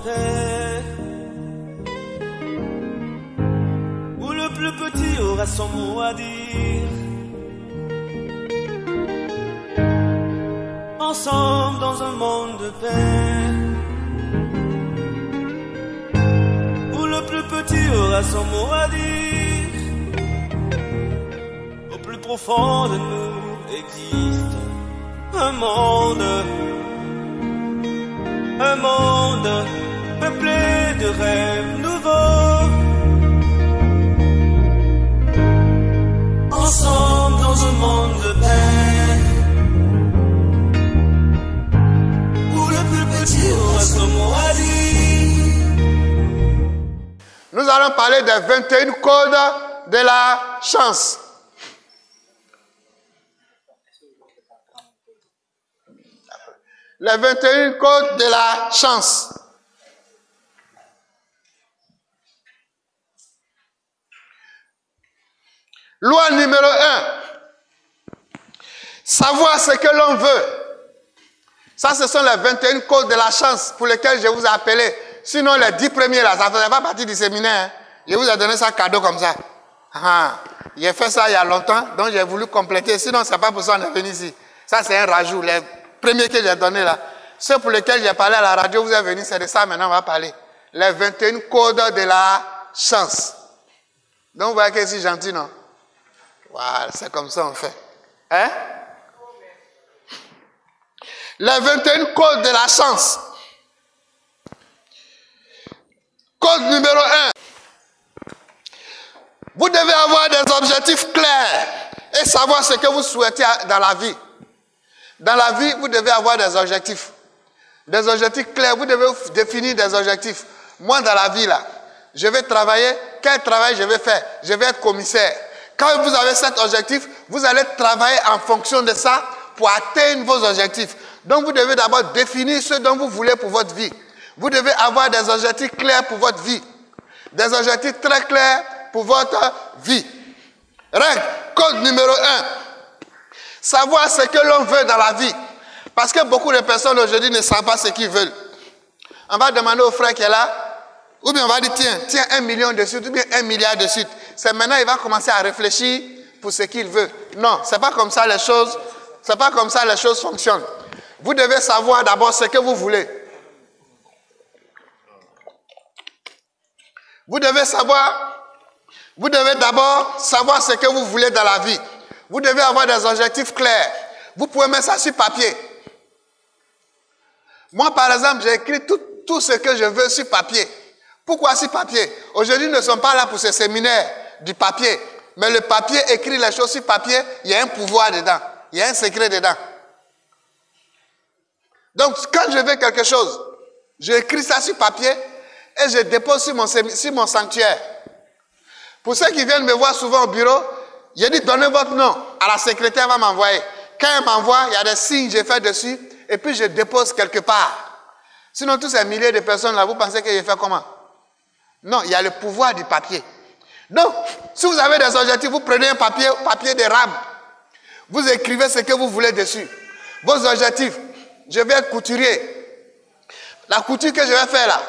paix, où le plus petit aura son mot à dire. Ensemble dans un monde de paix, où le plus petit aura son mot à dire. Au plus profond de nous existe un monde peuplé de rêves nouveaux. Ensemble dans un monde de paix, où le plus petit aura son mot à dire. Nous allons parler des 21 codes de la chance. Les 21 codes de la chance. Loi numéro 1. Savoir ce que l'on veut. Ça, ce sont les 21 codes de la chance pour lesquels je vous ai appelé. Sinon, les 10 premiers, là, ça ne faisait pas partie du séminaire. Hein. Je vous ai donné ça cadeau comme ça. J'ai fait ça il y a longtemps, donc j'ai voulu compléter. Sinon, ce n'est pas pour ça qu'on est venu ici. Ça, c'est un rajout. Les premiers que j'ai donnés là. Ceux pour lesquels j'ai parlé à la radio, vous êtes venus, c'est de ça maintenant on va parler. Les 21 codes de la chance. Donc vous voyez que c'est gentil, non? Voilà, c'est comme ça on fait. Hein? Les 21 codes de la chance. Code numéro 1. Vous devez avoir des objectifs clairs et savoir ce que vous souhaitez dans la vie. Dans la vie, vous devez avoir des objectifs. Des objectifs clairs. Vous devez définir des objectifs. Moi, dans la vie, là, je vais travailler. Quel travail je vais faire? Je vais être commissaire. Quand vous avez cet objectif, vous allez travailler en fonction de ça pour atteindre vos objectifs. Donc, vous devez d'abord définir ce dont vous voulez pour votre vie. Vous devez avoir des objectifs clairs pour votre vie. Des objectifs très clairs pour votre vie. Règle, code numéro 1. Savoir ce que l'on veut dans la vie. Parce que beaucoup de personnes aujourd'hui ne savent pas ce qu'ils veulent. On va demander au frère qui est là, ou bien on va dire, tiens 1 million de suite, ou bien 1 milliard de suite. C'est maintenant il va commencer à réfléchir pour ce qu'il veut. Non, c'est pas comme ça les choses, c'est pas comme ça les choses fonctionnent. Vous devez savoir d'abord ce que vous voulez. Vous devez d'abord savoir ce que vous voulez dans la vie. Vous devez avoir des objectifs clairs. Vous pouvez mettre ça sur papier. Moi, par exemple, j'ai écrit tout ce que je veux sur papier. Pourquoi sur papier? Aujourd'hui, nous ne sommes pas là pour ce séminaire du papier. Mais le papier écrit les choses sur papier, il y a un pouvoir dedans. Il y a un secret dedans. Donc, quand je veux quelque chose, j'écris ça sur papier et je dépose sur mon sanctuaire. Pour ceux qui viennent me voir souvent au bureau, j'ai dit, donnez votre nom. À la secrétaire, elle va m'envoyer. Quand elle m'envoie, il y a des signes que je fais dessus et puis je dépose quelque part. Sinon, tous ces milliers de personnes là, vous pensez que je fais comment? Non, il y a le pouvoir du papier. Donc, si vous avez des objectifs, vous prenez un papier d'érable. Vous écrivez ce que vous voulez dessus. Vos objectifs. Je vais être couturier. La couture que je vais faire là,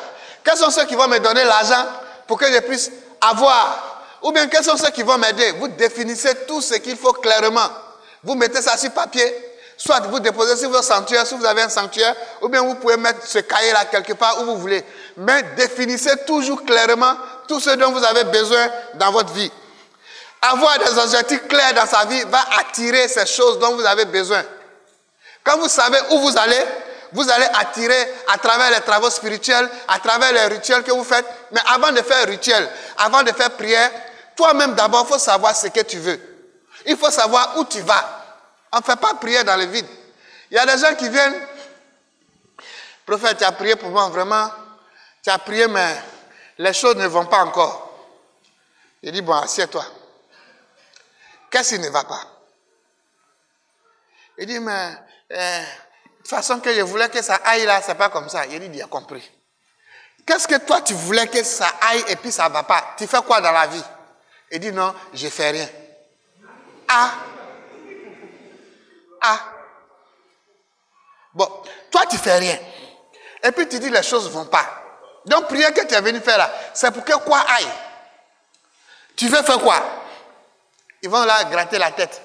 quels sont ceux qui vont me donner l'argent pour que je puisse avoir? Ou bien quels sont ceux qui vont m'aider? Vous définissez tout ce qu'il faut clairement. Vous mettez ça sur papier. Soit vous déposez sur votre sanctuaire, si vous avez un sanctuaire, ou bien vous pouvez mettre ce cahier là quelque part où vous voulez. Mais définissez toujours clairement tout ce dont vous avez besoin dans votre vie. Avoir des objectifs clairs dans sa vie va attirer ces choses dont vous avez besoin. Quand vous savez où vous allez attirer à travers les travaux spirituels, à travers les rituels que vous faites. Mais avant de faire rituel, avant de faire prière, toi-même d'abord, il faut savoir ce que tu veux. Il faut savoir où tu vas. On ne fait pas prière dans le vide. Il y a des gens qui viennent. Prophète, tu as prié pour moi, vraiment. Tu as prié, mais les choses ne vont pas encore. Il dit, bon, assieds-toi. Qu'est-ce qui ne va pas? Il dit, mais de toute façon que je voulais que ça aille là, c'est pas comme ça. Il dit, il a compris. Qu'est-ce que toi tu voulais que ça aille et puis ça ne va pas? Tu fais quoi dans la vie? Il dit, non, je ne fais rien. Bon, toi tu fais rien. Et puis tu dis les choses ne vont pas. Donc, prière que tu es venu faire là, c'est pour que quoi aille. Tu veux faire quoi? Ils vont là gratter la tête.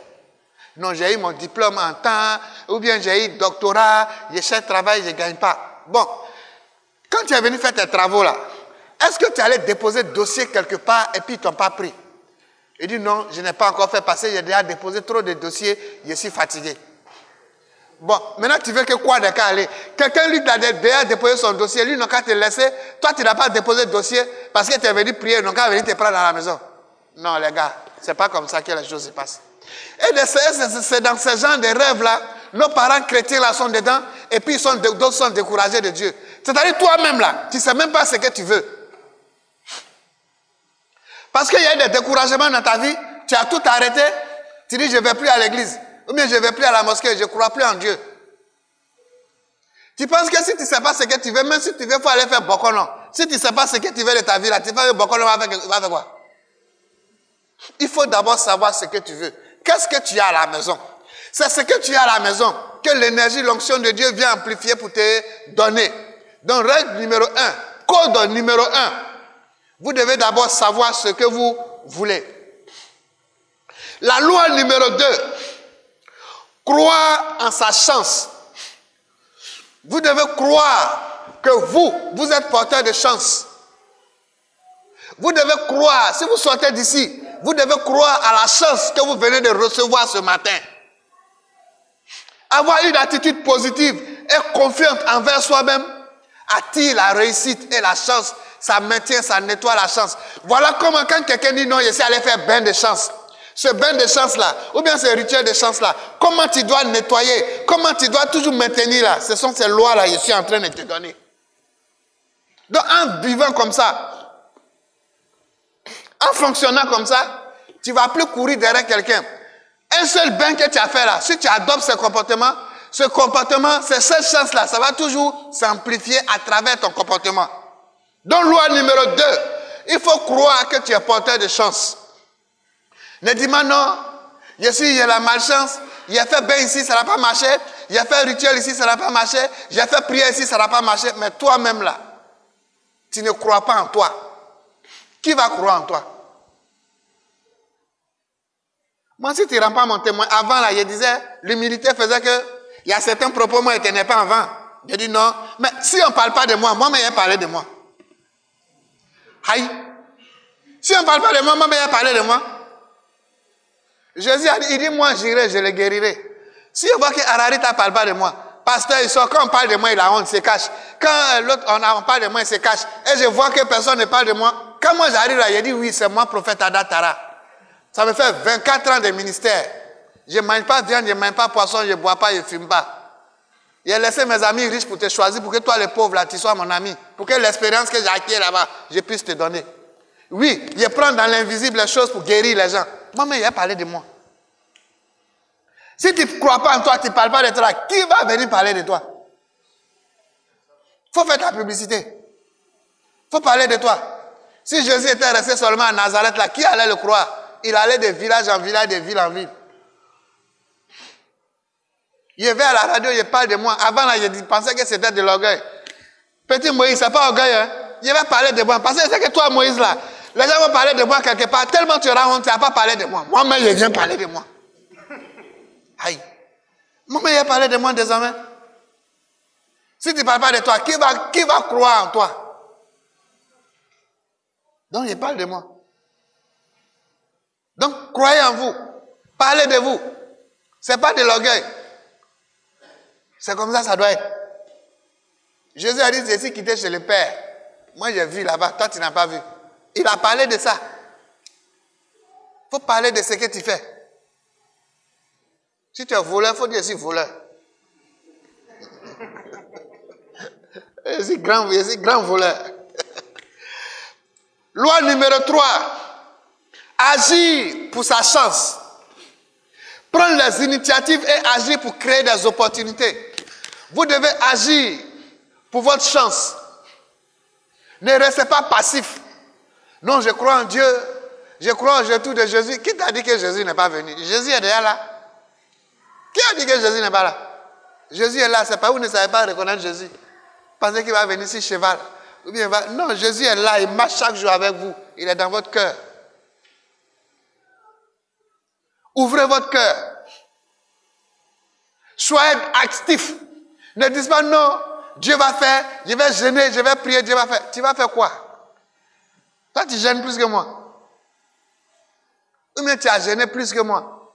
Non, j'ai eu mon diplôme en temps, ou bien j'ai eu doctorat, je cherche travail, je ne gagne pas. Bon, quand tu es venu faire tes travaux là, est-ce que tu allais déposer le dossier quelque part et puis ils ne t'ont pas pris? Il dit non, je n'ai pas encore fait passer, j'ai déjà déposé trop de dossiers, je suis fatigué. Bon, maintenant tu veux que quoi de cas aller? Quelqu'un lui a déjà déposé son dossier, lui n'a qu'à te laisser, toi tu n'as pas déposé le dossier parce que tu es venu prier, donc qu'à venir te prendre dans la maison. Non les gars, c'est pas comme ça que les choses se passent. Et c'est dans ce genre de rêves-là, nos parents chrétiens là sont dedans, et puis d'autres sont découragés de Dieu. C'est-à-dire toi-même là, tu ne sais même pas ce que tu veux. Parce qu'il y a des découragements dans ta vie, tu as tout arrêté, tu dis je ne vais plus à l'église, ou bien je ne vais plus à la mosquée, je ne crois plus en Dieu. Tu penses que si tu ne sais pas ce que tu veux, même si tu veux, il faut aller faire Bokono. Si tu ne sais pas ce que tu veux de ta vie là, tu vas faire Bokono, va faire quoi? Il faut d'abord savoir ce que tu veux. Qu'est-ce que tu as à la maison? C'est ce que tu as à la maison que l'énergie, l'onction de Dieu vient amplifier pour te donner. Donc, règle numéro 1, code numéro 1, vous devez d'abord savoir ce que vous voulez. La loi numéro 2, croire en sa chance. Vous devez croire que vous êtes porteur de chance. Vous devez croire, si vous sortez d'ici, vous devez croire à la chance que vous venez de recevoir ce matin. Avoir une attitude positive et confiante envers soi-même attire la réussite et la chance. Ça maintient, ça nettoie la chance. Voilà comment quand quelqu'un dit non, je suis allé faire bain de chance. Ce bain de chance-là, ou bien ce rituel de chance-là, comment tu dois nettoyer, comment tu dois toujours maintenir là. Ce sont ces lois-là que je suis en train de te donner. Donc en vivant comme ça, en fonctionnant comme ça, tu ne vas plus courir derrière quelqu'un. Un seul bain que tu as fait là, si tu adoptes ce comportement, c'est cette chance-là, ça va toujours s'amplifier à travers ton comportement. Donc, loi numéro 2, il faut croire que tu es porteur de chance. Ne dis-moi non, j'ai la malchance, j'ai fait bain ici, ça n'a pas marché, j'ai fait rituel ici, ça n'a pas marché, j'ai fait prière ici, ça n'a pas marché, mais toi-même là, tu ne crois pas en toi. Qui va croire en toi? Moi, si tu ne rends pas mon témoin, avant là, je disais, l'humilité faisait que, il y a certains propos, moi, je ne tenais pas en vain. Je dis non, mais si on ne parle pas de moi, moi-même, il a parlé de moi. Aïe. Si on ne parle pas de moi, moi-même, il a parlé de moi. Jésus a dit, il dit, moi, j'irai, je le guérirai. Si on voit que Harari ne parle pas de moi, pasteur, il sort, quand on parle de moi, il a honte, il se cache. Quand l'autre, on parle de moi, il se cache. Et je vois que personne ne parle de moi. Quand moi, j'arrive là, je dis, oui, c'est moi, prophète Adatara. Ça me fait 24 ans de ministère. Je ne mange pas viande, je ne mange pas poisson, je ne bois pas, je ne fume pas. J'ai laissé mes amis riches pour te choisir, pour que toi, le pauvre, là, tu sois mon ami. Pour que l'expérience que j'ai acquise là-bas, je puisse te donner. Oui, je prends dans l'invisible les choses pour guérir les gens. Moi-même, il a parlé de moi. Si tu ne crois pas en toi, tu ne parles pas de toi, qui va venir parler de toi? Il faut faire ta publicité. Il faut parler de toi. Si Jésus était resté seulement à Nazareth, là, qui allait le croire? Il allait de village en village, de ville en ville. Je vais à la radio, je parle de moi. Avant, là, je pensais que c'était de l'orgueil. Petit Moïse, ce n'est pas orgueil. Hein? Je vais parler de moi. Parce que c'est que toi, Moïse, là, les gens vont parler de moi quelque part. Tellement tu auras honte, tu n'as pas parlé de moi. Moi-même, je viens parler de moi. Aïe. Moi-même, je parlé de moi désormais. Si tu ne parles pas de toi, qui va croire en toi? Donc, je parle de moi. Donc, croyez en vous. Parlez de vous. Ce n'est pas de l'orgueil. C'est comme ça doit être. Jésus a dit, j'ai ici quitté chez le Père. Moi, j'ai vu là-bas. Toi, tu n'as pas vu. Il a parlé de ça. Il faut parler de ce que tu fais. Si tu es voleur, il faut dire, je suis voleur. Je suis grand voleur. Loi numéro 3. Agir pour sa chance. Prendre les initiatives et agir pour créer des opportunités. Vous devez agir pour votre chance. Ne restez pas passif. Non, je crois en Dieu. Je crois au retour de Jésus. Qui t'a dit que Jésus n'est pas venu? Jésus est déjà là. Qui a dit que Jésus n'est pas là? Jésus est là. C'est pas vous ne savez pas reconnaître Jésus. Pensez qu'il va venir sur cheval. Ou bien non, Jésus est là, il marche chaque jour avec vous. Il est dans votre cœur. Ouvrez votre cœur. Soyez actifs. Ne dites pas non, Dieu va faire, je vais jeûner, je vais prier, Dieu va faire. Tu vas faire quoi? Toi, tu jeûnes plus que moi. Ou bien tu as jeûné plus que moi.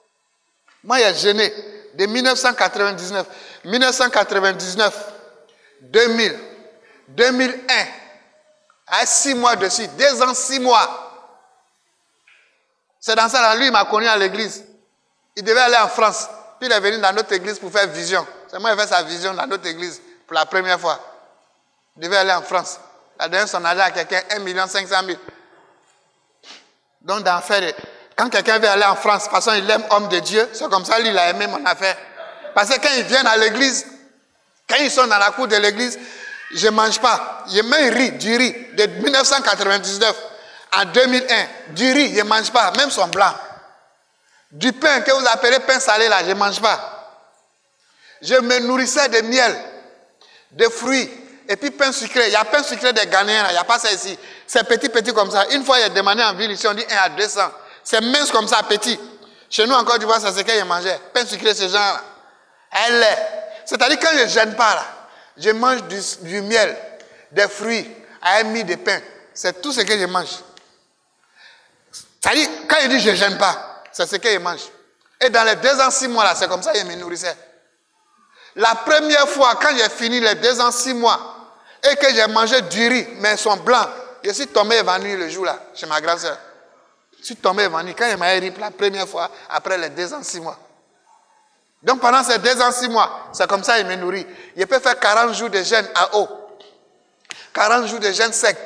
Moi, j'ai jeûné de 1999, 1999, 2000, 2001, à 6 mois dessus, 2 ans, 6 mois. C'est dans ça, là, lui, il m'a connu à l'église. Il devait aller en France. Puis il est venu dans notre église pour faire vision. C'est moi qui ai fait sa vision dans notre église pour la première fois. Il devait aller en France. Il a donné son argent à quelqu'un, 1 500 000. Donc, d'en faire, quand quelqu'un veut aller en France, de toute façon, il aime homme de Dieu. C'est comme ça, lui, il a aimé mon affaire. Parce que quand ils viennent à l'église, quand ils sont dans la cour de l'église, je ne mange pas. Je mets du riz de 1999 à 2001. Du riz, je ne mange pas, même son blanc. Du pain que vous appelez pain salé là, je ne mange pas. Je me nourrissais de miel, de fruits, et puis pain sucré. Il y a pain sucré des Ghanéens là, il n'y a pas ça ici. C'est petit comme ça. Une fois, il a demandé en ville ici, on dit 1 à 200. C'est mince comme ça, petit. Chez nous, encore, tu vois, c'est ce qu'il mangeait. Pain sucré, ce genre là. Elle est. C'est-à-dire, quand je ne gêne pas là, je mange du miel, des fruits, à un mie de pain. C'est tout ce que je mange. C'est-à-dire, quand il dit je ne gêne pas, c'est ce qu'il mange. Et dans les 2 ans, 6 mois là, c'est comme ça qu'il me nourrissait. La première fois, quand j'ai fini les 2 ans, 6 mois, et que j'ai mangé du riz, mais son blanc, je suis tombé évanoui le jour là, chez ma grand-sœur. Je suis tombé évanoui quand il m'a riz pour la première fois, après les 2 ans, 6 mois. Donc pendant ces 2 ans, 6 mois, c'est comme ça qu'il me nourrit. Je peux faire 40 jours de jeûne à eau, 40 jours de jeûne sec.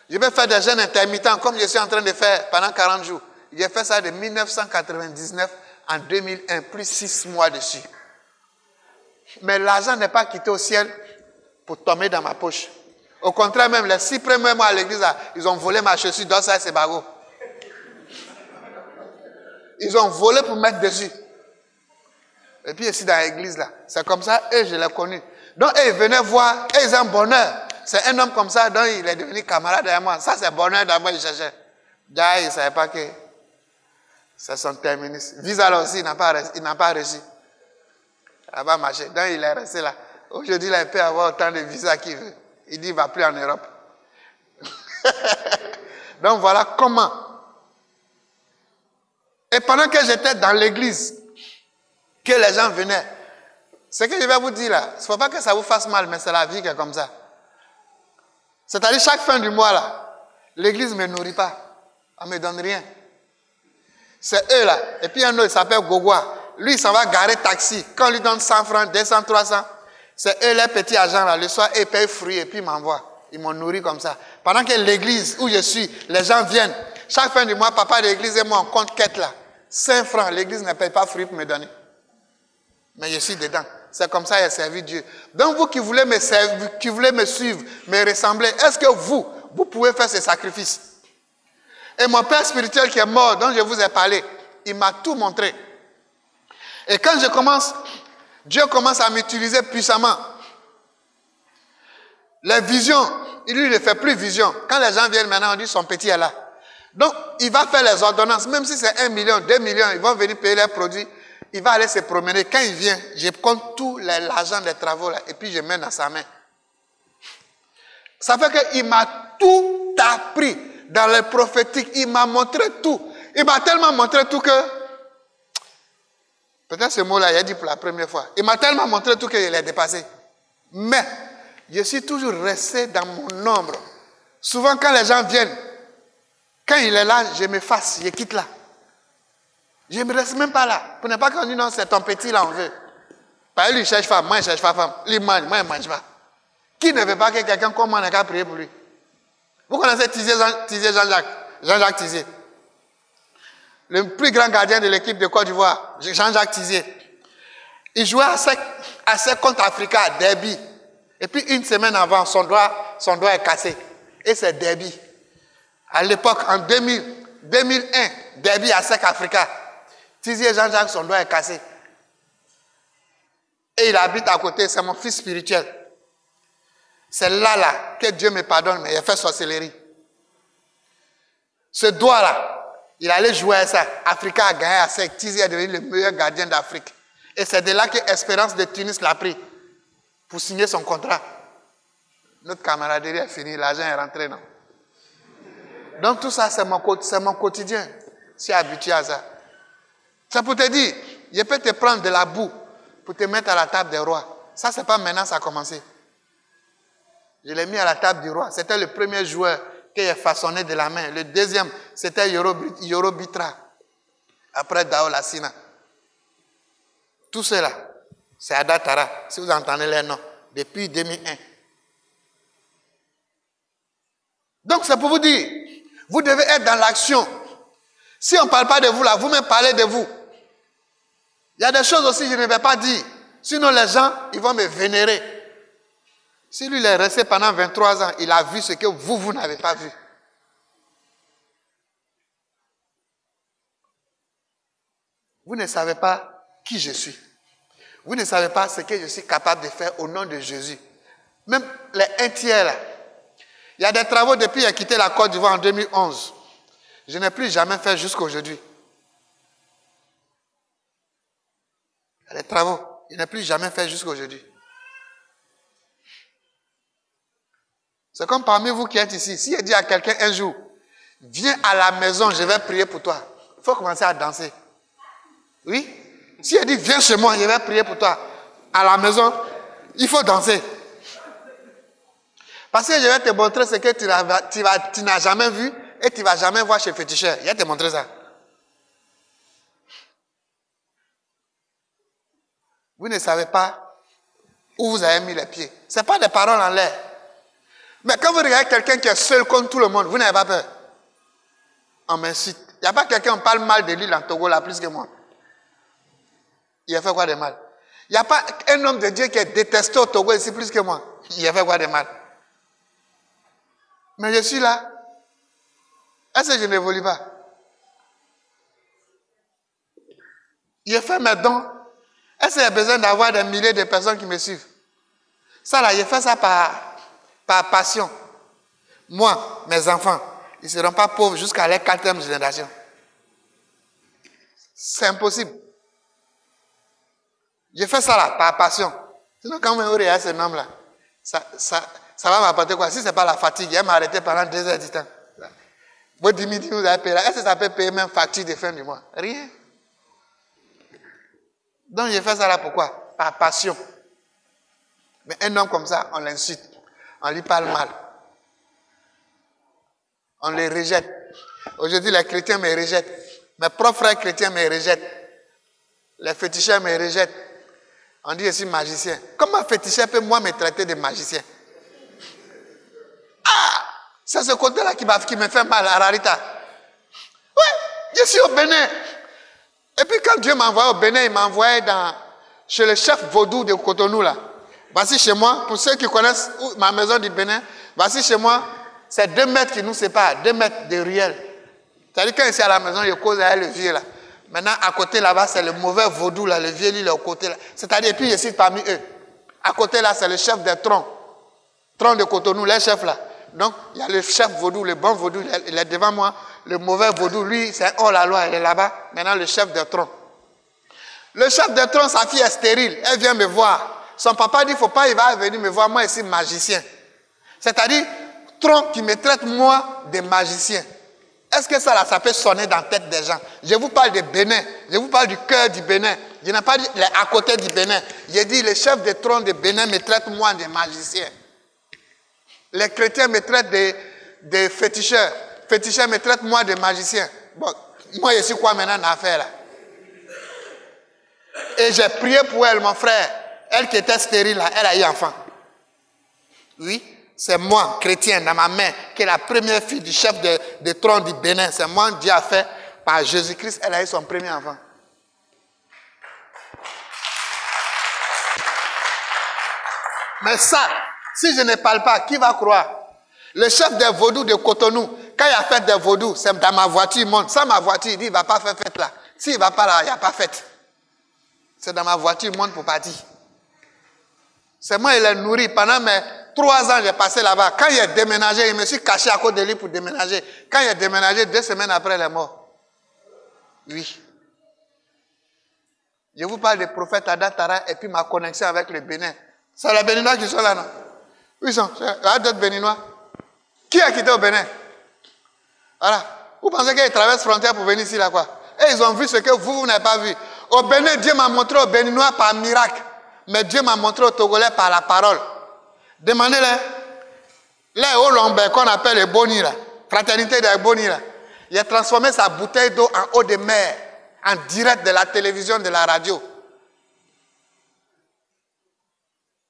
Je peux faire des jeûnes intermittents, comme je suis en train de faire pendant 40 jours. J'ai fait ça de 1999 en 2001, plus 6 mois dessus. Mais l'argent n'est pas quitté au ciel pour tomber dans ma poche. Au contraire, même les 6 premiers mois à l'église, ils ont volé ma chaussure d'Ossa et Sebago. Ils ont volé pour mettre dessus. Et puis ici dans l'église là, c'est comme ça, eux je l'ai connu. Donc ils venaient voir, et ils ont bonheur. C'est un homme comme ça, donc il est devenu camarade avec moi. Ça c'est bonheur d'abord, il cherchait. D'ailleurs, il ne savait pas que c'est son terminus. Visa là aussi, il n'a pas reçu. Il n'a pas marché. Donc il est resté là. Aujourd'hui, il peut avoir autant de visas qu'il veut. Il dit qu'il ne va plus en Europe. Donc voilà comment. Et pendant que j'étais dans l'église, que les gens venaient, ce que je vais vous dire là, il ne faut pas que ça vous fasse mal, mais c'est la vie qui est comme ça. C'est-à-dire chaque fin du mois là, l'église ne me nourrit pas. Elle ne me donne rien. C'est eux là. Et puis un autre, il s'appelle Gogoa. Lui, il s'en va garer taxi. Quand on lui donne 100 francs, 200, 300, c'est eux les petits agents là. Le soir, ils payent fruits et puis ils m'envoient. Ils m'ont nourri comme ça. Pendant que l'église où je suis, les gens viennent. Chaque fin du mois, papa de l'église et moi, on compte quête là. 5 francs, l'église ne paye pas fruits pour me donner. Mais je suis dedans. C'est comme ça qu'il a servi Dieu. Donc vous qui voulez me servir, qui voulez me suivre, me ressembler, est-ce que vous pouvez faire ce sacrifice? Et mon père spirituel qui est mort, dont je vous ai parlé, il m'a tout montré. Et quand je commence, Dieu commence à m'utiliser puissamment. Les visions, lui ne fait plus vision. Quand les gens viennent maintenant, on dit son petit est là. Donc, il va faire les ordonnances, même si c'est 1 million, 2 millions, ils vont venir payer leurs produits. Il va aller se promener. Quand il vient, je compte tout l'argent des travaux là, et puis je mets dans sa main. Ça fait qu'il m'a tout appris dans les prophétiques. Il m'a montré tout. Il m'a tellement montré tout que, peut-être ce mot-là, il a dit pour la première fois. Il m'a tellement montré tout qu'il est dépassé. Mais, je suis toujours resté dans mon ombre. Souvent, quand les gens viennent, quand il est là, je m'efface, je quitte là. Je ne me reste même pas là. Pour ne pas qu'on dise non, c'est ton petit là, on veut. Parce que lui, il cherche femme, moi, je ne cherche pas femme. Lui, mange, moi, je ne mange pas. Qui ne veut pas que quelqu'un comme on ait qu'à prier pour lui? Vous connaissez Tizier Jean-Jacques? Jean-Jacques Tizier. Le plus grand gardien de l'équipe de Côte d'Ivoire, Jean-Jacques Tizier. Il jouait à sec contre Africa, à Derby. Et puis une semaine avant, son doigt est cassé. Et c'est Derby. À l'époque, en 2001, Derby à sec Africa. Tizier Jean-Jacques, son doigt est cassé. Et il habite à côté, c'est mon fils spirituel. C'est là que Dieu me pardonne, mais il a fait sorcellerie. Ce doigt-là, il allait jouer à ça. Africa a gagné à 5 il est devenu le meilleur gardien d'Afrique. Et c'est de là que Espérance de Tunis l'a pris pour signer son contrat. Notre camaraderie est finie, l'argent est rentré, non? Donc tout ça, c'est mon quotidien. Je suis habitué à ça. C'est pour te dire, je peux te prendre de la boue pour te mettre à la table des rois. Ça, c'est pas maintenant, ça a commencé. Je l'ai mis à la table du roi. C'était le premier joueur qui est façonné de la main. Le deuxième, c'était Yoro Bitra. Après Dao Lassina. Tout cela, c'est Adatara, si vous entendez les noms, depuis 2001. Donc, c'est pour vous dire, vous devez être dans l'action. Si on ne parle pas de vous là, vous-même parlez de vous. Il y a des choses aussi que je ne vais pas dire. Sinon, les gens, ils vont me vénérer. Si lui, il est resté pendant 23 ans, il a vu ce que vous n'avez pas vu. Vous ne savez pas qui je suis. Vous ne savez pas ce que je suis capable de faire au nom de Jésus. Même les 1 tiers là. Il y a des travaux depuis qu'il a quitté la Côte d'Ivoire en 2011. Je n'ai plus jamais fait jusqu'à aujourd'hui. Il y a des travaux. Je n'ai plus jamais fait jusqu'à aujourd'hui. C'est comme parmi vous qui êtes ici. Si je dis à quelqu'un un jour, viens à la maison, je vais prier pour toi. Il faut commencer à danser. Oui? Si je dis, viens chez moi, je vais prier pour toi. À la maison, il faut danser. Parce que je vais te montrer ce que tu n'as jamais vu et tu ne vas jamais voir chez Féticheur. Je vais te montrer ça. Vous ne savez pas où vous avez mis les pieds. Ce n'est pas des paroles en l'air. Mais quand vous regardez quelqu'un qui est seul contre tout le monde, vous n'avez pas peur. On m'incite. Il n'y a pas quelqu'un qui parle mal de lui en Togo là plus que moi. Il a fait quoi de mal? Il n'y a pas un homme de Dieu qui est détesté au Togo ici plus que moi. Il a fait quoi de mal? Mais je suis là. Est-ce que je n'évolue pas? Il a fait mes dons. Est-ce qu'il y a besoin d'avoir des milliers de personnes qui me suivent? Ça là, il fait ça par passion. Moi, mes enfants, ils ne seront pas pauvres jusqu'à la 4e génération. C'est impossible. Je fais ça là, par passion. Sinon, quand vous regardez ce nom-là, ça va m'apporter quoi? Si ce n'est pas la fatigue, il va m'arrêter pendant 2 heures du temps. Vous dites, vous avez payé là. Est-ce que ça peut payer même facture de fin du mois? Rien. Donc, je fais ça là pourquoi? Par passion. Mais un homme comme ça, on l'insulte. On lui parle mal. On le rejette. Aujourd'hui, les chrétiens me rejettent. Mes propres frères chrétiens me rejettent. Les féticheurs me rejettent. On dit je suis magicien. Comment un féticheur peut moi me traiter de magicien? Ah! C'est ce côté-là qui me fait mal à Rarita. Oui, je suis au Bénin. Et puis quand Dieu m'a envoyé au Bénin, il m'a envoyé chez le chef vaudou de Cotonou là. Voici chez moi, pour ceux qui connaissent ma maison du Bénin, voici chez moi, c'est 2 mètres qui nous séparent, 2 mètres de ruelle. C'est-à-dire quand ici à la maison, je cause avec le vieux là. Maintenant, à côté là-bas, c'est le mauvais vaudou là, le vieux lui, il est au côté là. C'est-à-dire, puis je suis parmi eux. À côté là, c'est le chef des troncs. Troncs de Cotonou, les chefs là. Donc, il y a le chef vaudou, le bon vaudou, il est devant moi. Le mauvais vaudou, lui, c'est hors la loi, il est là-bas. Maintenant, le chef des troncs. Le chef des troncs, sa fille est stérile. Elle vient me voir. Son papa dit, il ne faut pas, il va venir me voir, moi ici, magicien. C'est-à-dire, tronc qui me traite, moi, de magicien. Est-ce que ça, là, ça peut sonner dans la tête des gens? Je vous parle de Bénin. Je vous parle du cœur du Bénin. Je n'ai pas dit à côté du Bénin. J'ai dit, le chef de tronc de Bénin me traite, moi, de magicien. Les chrétiens me traitent de féticheurs. Féticheurs me traitent, moi, de magicien. Bon, moi, je suis quoi maintenant dans l'affaire, là? Et j'ai prié pour elle, mon frère. Elle qui était stérile, là, elle a eu enfant. Oui, c'est moi, chrétien, dans ma main, qui est la première fille du chef de trône du Bénin. C'est moi, Dieu a fait par Jésus-Christ, elle a eu son premier enfant. Mais ça, si je ne parle pas, qui va croire? Le chef des vaudous de Cotonou, quand il a fait des vaudous, c'est dans ma voiture, il monte. Sans ma voiture, il dit, il ne va pas faire fête là. S'il ne va pas là, il n'y a pas fête. C'est dans ma voiture, il monte pour partir. C'est moi, il est nourri pendant 3 ans, j'ai passé là-bas. Quand il a déménagé, il me suis caché à côté de lui pour déménager. Quand il a déménagé, 2 semaines après, il est mort. Oui. Je vous parle des prophètes Adatara et puis ma connexion avec le Bénin. C'est les Béninois qui sont là, non? Où ils sont? Il y a d'autres Béninois. Qui a quitté au Bénin? Voilà. Vous pensez qu'ils traversent frontière pour venir ici, là, quoi? Et ils ont vu ce que vous n'avez pas vu. Au Bénin, Dieu m'a montré aux Béninois par miracle. Mais Dieu m'a montré aux Togolais par la parole. Demandez-les. Là, au Lombé, qu'on appelle les Boni, là. Fraternité des Boni, là. Il a transformé sa bouteille d'eau en eau de mer. En direct de la télévision, de la radio.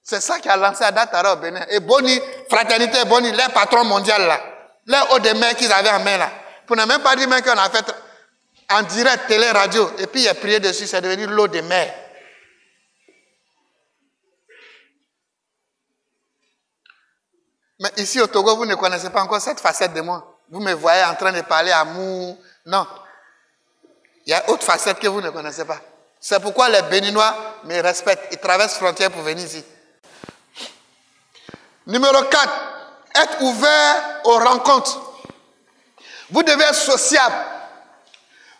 C'est ça qui a lancé Adatara au Bénin. Et Boni, Fraternité Boni, les patrons mondiaux, là. Les eau de mer qu'ils avaient en main, là. Pour ne même pas dire même qu'on a fait en direct télé, radio. Et puis il a prié dessus, c'est devenu l'eau de mer. Mais ici au Togo, vous ne connaissez pas encore cette facette de moi. Vous me voyez en train de parler amour. Non. Il y a autre facette que vous ne connaissez pas. C'est pourquoi les Béninois me respectent. Ils traversent frontière pour venir ici. Numéro 4. Être ouvert aux rencontres. Vous devez être sociable.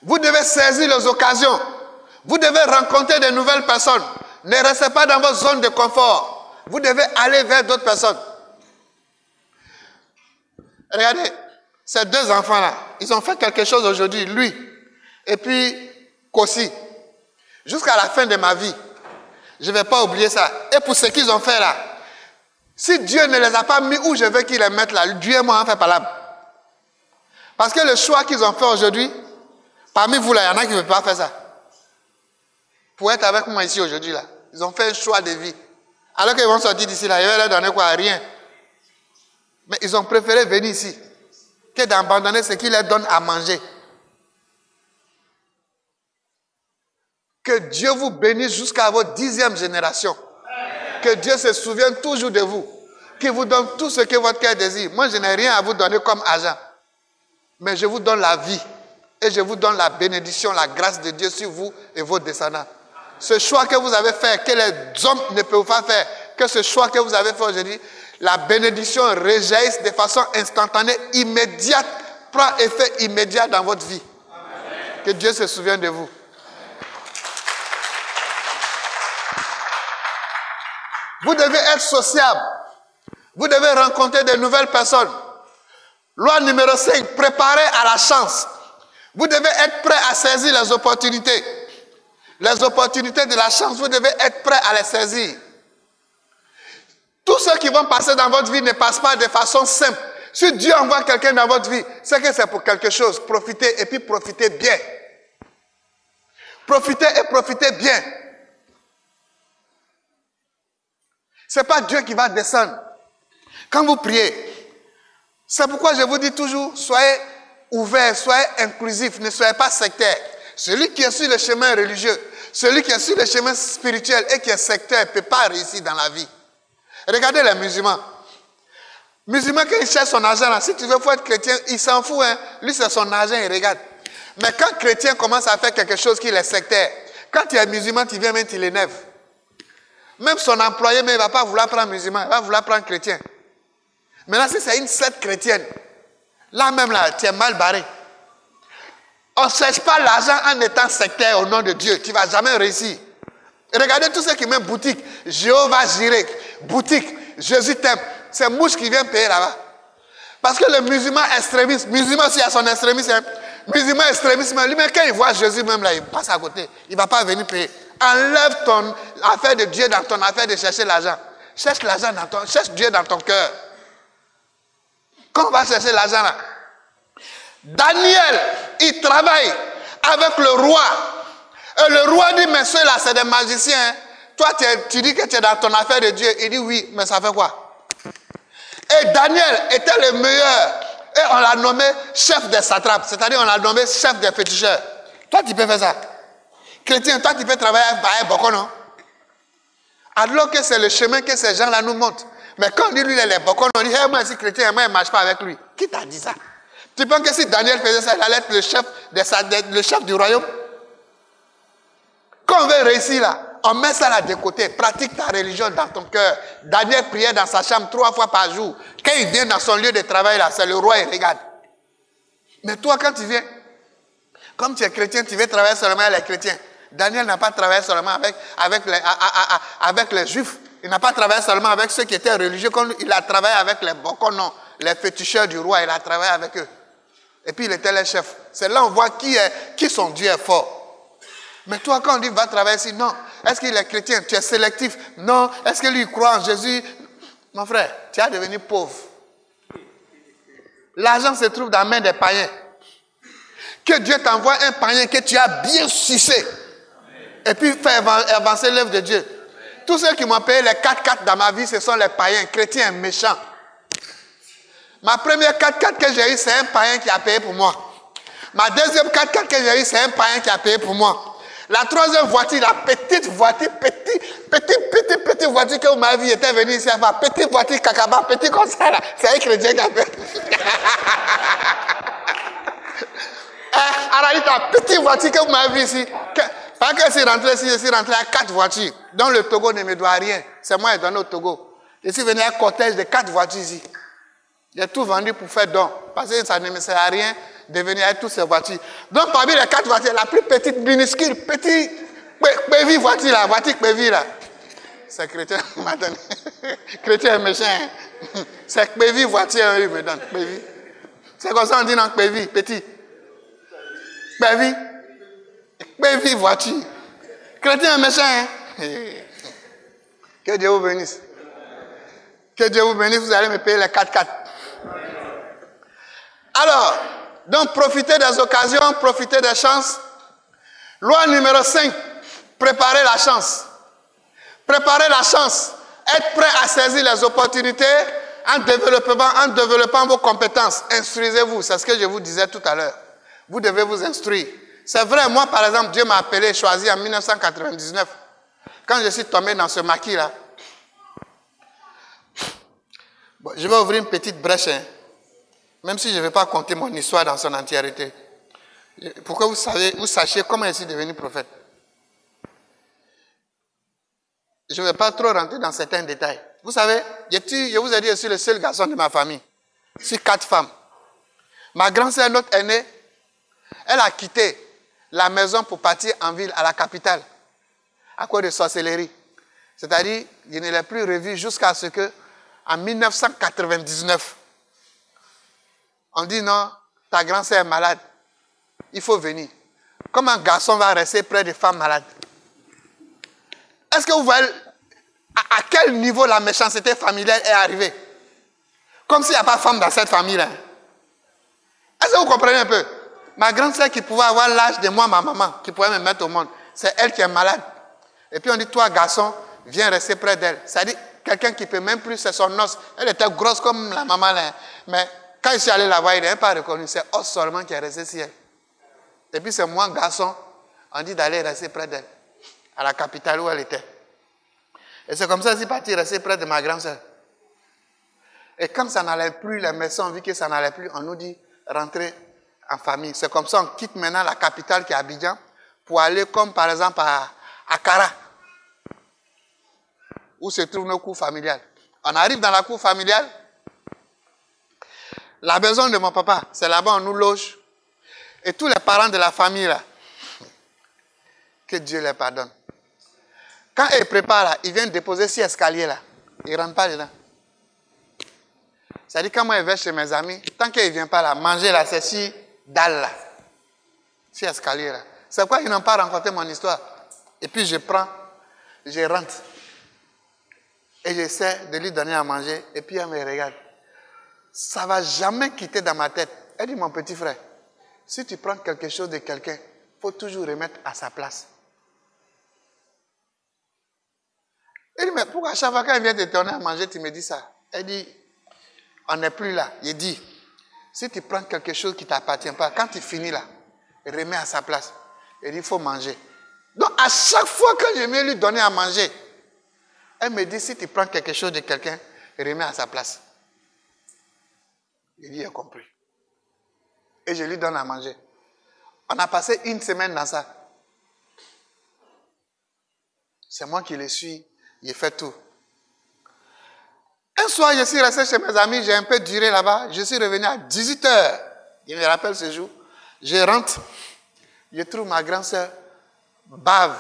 Vous devez saisir les occasions. Vous devez rencontrer de nouvelles personnes. Ne restez pas dans votre zone de confort. Vous devez aller vers d'autres personnes. Regardez, ces 2 enfants-là, ils ont fait quelque chose aujourd'hui, lui, et puis Kossi. Jusqu'à la fin de ma vie, je ne vais pas oublier ça. Et pour ce qu'ils ont fait là, si Dieu ne les a pas mis où je veux qu'ils les mettent là, Dieu et moi en fait pas là. Parce que le choix qu'ils ont fait aujourd'hui, parmi vous là, il y en a qui ne veulent pas faire ça. Pour être avec moi ici aujourd'hui là, ils ont fait un choix de vie. Alors qu'ils vont sortir d'ici là, ils vont leur donner quoi? Rien. Mais ils ont préféré venir ici que d'abandonner ce qu'ils leur donnent à manger. Que Dieu vous bénisse jusqu'à votre 10e génération. Que Dieu se souvienne toujours de vous. Qu'il vous donne tout ce que votre cœur désire. Moi, je n'ai rien à vous donner comme argent. Mais je vous donne la vie. Et je vous donne la bénédiction, la grâce de Dieu sur vous et vos descendants. Ce choix que vous avez fait, que les hommes ne peuvent pas faire, que ce choix que vous avez fait aujourd'hui, la bénédiction réjaillisse de façon instantanée, immédiate, prend effet immédiat dans votre vie. Amen. Que Dieu se souvienne de vous. Vous devez être sociable. Vous devez rencontrer de nouvelles personnes. Loi numéro 5, préparez à la chance. Vous devez être prêt à saisir les opportunités. Les opportunités de la chance, vous devez être prêt à les saisir. Tous ceux qui vont passer dans votre vie ne passent pas de façon simple. Si Dieu envoie quelqu'un dans votre vie, c'est que c'est pour quelque chose. Profitez et puis profitez bien. Profitez et profitez bien. Ce n'est pas Dieu qui va descendre. Quand vous priez, c'est pourquoi je vous dis toujours, soyez ouverts, soyez inclusifs, ne soyez pas sectaires. Celui qui est sur le chemin religieux, celui qui est sur le chemin spirituel et qui est sectaire ne peut pas réussir dans la vie. Regardez les musulmans. Musulman, quand il cherche son argent, là, si tu veux faut être chrétien, il s'en fout. Hein. Lui, c'est son argent, il regarde. Mais quand chrétien commence à faire quelque chose qui est sectaire, quand il est musulman, tu viens même, tu l'énerves. Même son employé, mais il ne va pas vouloir prendre musulman, il va vouloir prendre chrétien. Maintenant, si c'est une secte chrétienne, là même, là, tu es mal barré. On ne cherche pas l'argent en étant sectaire au nom de Dieu. Tu ne vas jamais réussir. Regardez tous ceux qui mettent boutique. Jéhovah Jireh, boutique, Jésus t'aime. C'est mouche qui vient payer là-bas. Parce que le musulman extrémiste, musulman aussi a son extrémisme, hein. Musulman extrémiste, lui-même, quand il voit Jésus même là, il passe à côté. Il ne va pas venir payer. Enlève ton affaire de Dieu dans ton affaire de chercher l'argent. Cherche l'argent dans ton, cherche Dieu dans ton cœur. Quand on va chercher l'argent là, Daniel, il travaille avec le roi. Et le roi dit, mais ceux-là, c'est des magiciens. Hein. Toi, tu dis que tu es dans ton affaire de Dieu. Il dit, oui, mais ça fait quoi? Et Daniel était le meilleur. Et on l'a nommé chef des satrapes. C'est-à-dire, on l'a nommé chef des féticheurs. Toi, tu peux faire ça. Chrétien, toi, tu peux travailler avec Boko, non? Alors que c'est le chemin que ces gens-là nous montrent. Mais quand on dit, lui, il est Boko, on dit, hey, moi, si chrétien, moi, il ne marche pas avec lui. Qui t'a dit ça? Tu penses que si Daniel faisait ça, il allait être le chef du royaume? Quand on veut réussir là, on met ça là de côté. Pratique ta religion dans ton cœur. Daniel priait dans sa chambre 3 fois par jour. Quand il vient dans son lieu de travail, là, c'est le roi, il regarde. Mais toi, quand tu viens, comme tu es chrétien, tu veux travailler seulement avec les chrétiens. Daniel n'a pas travaillé seulement avec les juifs. Il n'a pas travaillé seulement avec ceux qui étaient religieux. Il a travaillé avec les boconos, les féticheurs du roi. Il a travaillé avec eux. Et puis il était le chef. C'est là on voit qui son Dieu est fort. Mais toi, quand on dit va travailler ici, non. Est-ce qu'il est chrétien? Tu es sélectif? Non. Est-ce que lui croit en Jésus? Mon frère, tu as devenu pauvre. L'argent se trouve dans la main des païens. Que Dieu t'envoie un païen que tu as bien sucé. Et puis faire avancer l'œuvre de Dieu. Tous ceux qui m'ont payé les 4x4 dans ma vie, ce sont les païens, chrétiens méchants. Ma première 4x4 que j'ai eue, c'est un païen qui a payé pour moi. Ma deuxième 4x4 que j'ai eue, c'est un païen qui a payé pour moi. La troisième voiture, la petite voiture, petite voiture que ma vie était venue ici avant, petite voiture cacaba, petit comme ça là, c'est un chrétien qui a payé. Alors, ta petite voiture que vous m'avez vue ici, pas que je suis rentré ici, je suis rentré à 4 voitures, dont le Togo ne me doit rien. C'est moi qui ai donné au Togo. Je suis venu à un cortège de 4 voitures ici. J'ai tout vendu pour faire don, parce que ça ne me sert à rien de venir avec toutes ces voitures. Donc, parmi les 4 voitures, la plus petite, minuscule, petite, pévi voiture là, voiture pévi là. C'est chrétien, m'a donné. Chrétien méchant. C'est pévi voiture, il me donne. Pévi. C'est comme ça on dit non, pévi, petit. Pévi. Pévi voiture. Chrétien méchant. Hein? Que Dieu vous bénisse. Que Dieu vous bénisse, vous allez me payer les 4x4. Alors, donc profitez des occasions, profitez des chances. Loi numéro 5, préparez la chance. Préparez la chance. Être prêt à saisir les opportunités en développant vos compétences. Instruisez-vous, c'est ce que je vous disais tout à l'heure. Vous devez vous instruire. C'est vrai, moi par exemple, Dieu m'a appelé, choisi en 1999. Quand je suis tombé dans ce maquis-là, bon, je vais ouvrir une petite brèche, hein, même si je ne vais pas compter mon histoire dans son entièreté. Pour que vous sachiez comment je suis devenu prophète. Je ne vais pas trop rentrer dans certains détails. Vous savez, je vous ai dit, je suis le seul garçon de ma famille. Je suis 4 femmes. Ma grand-sœur, notre aînée, elle a quitté la maison pour partir en ville, à la capitale, à cause de sorcellerie. C'est-à-dire, je ne l'ai plus revue jusqu'à ce que, en 1999, on dit non, ta grand-sœur est malade, il faut venir. Comment un garçon va rester près des femmes malades? Est-ce que vous voyez à quel niveau la méchanceté familiale est arrivée? Comme s'il n'y a pas de femme dans cette famille-là. Est-ce que vous comprenez un peu? Ma grande-sœur qui pouvait avoir l'âge de moi, ma maman, qui pouvait me mettre au monde, c'est elle qui est malade. Et puis on dit, toi garçon, viens rester près d'elle. C'est-à-dire, quelqu'un qui ne peut même plus, c'est son os. Elle était grosse comme la maman là. Mais quand je suis allé la voir, il n'a pas reconnu. C'est os seulement qui est resté sur elle. Et puis c'est moi, garçon, on dit d'aller rester près d'elle, à la capitale où elle était. Et c'est comme ça que je suis parti rester près de ma grande-sœur. Et quand ça n'allait plus, les médecins ont vu que ça n'allait plus, on nous dit, rentrez en famille. C'est comme ça qu'on quitte maintenant la capitale qui est Abidjan pour aller comme par exemple à Akara, où se trouve nos cours familiales. On arrive dans la cour familiale. La maison de mon papa, c'est là-bas on nous loge. Et tous les parents de la famille là, que Dieu les pardonne. Quand ils préparent là, ils viennent déposer 6 escaliers là. Ils ne rentrent pas dedans. C'est-à-dire quand moi je vais chez mes amis, tant qu'ils ne viennent pas là, manger là, c'est 6 dalles là. 6 escaliers là. C'est pourquoi ils n'ont pas rencontré mon histoire. Et puis je prends, je rentre. Et j'essaie de lui donner à manger. Et puis elle me regarde. Ça ne va jamais quitter dans ma tête. Elle dit, mon petit frère, si tu prends quelque chose de quelqu'un, il faut toujours remettre à sa place. Elle dit, mais pourquoi chaque fois quand elle vient te donner à manger, tu me dis ça? Elle dit, on n'est plus là. Il dit, si tu prends quelque chose qui ne t'appartient pas, quand tu finis là, remets à sa place. Elle dit, il faut manger. Donc à chaque fois que je viens lui donner à manger, elle me dit, si tu prends quelque chose de quelqu'un, remets à sa place. Il dit, il a compris. Et je lui donne à manger. On a passé 1 semaine dans ça. C'est moi qui les suis. Il fait tout. Un soir, je suis resté chez mes amis. J'ai un peu duré là-bas. Je suis revenu à 18h. Je me rappelle ce jour. Je rentre. Je trouve ma grand-sœur bave.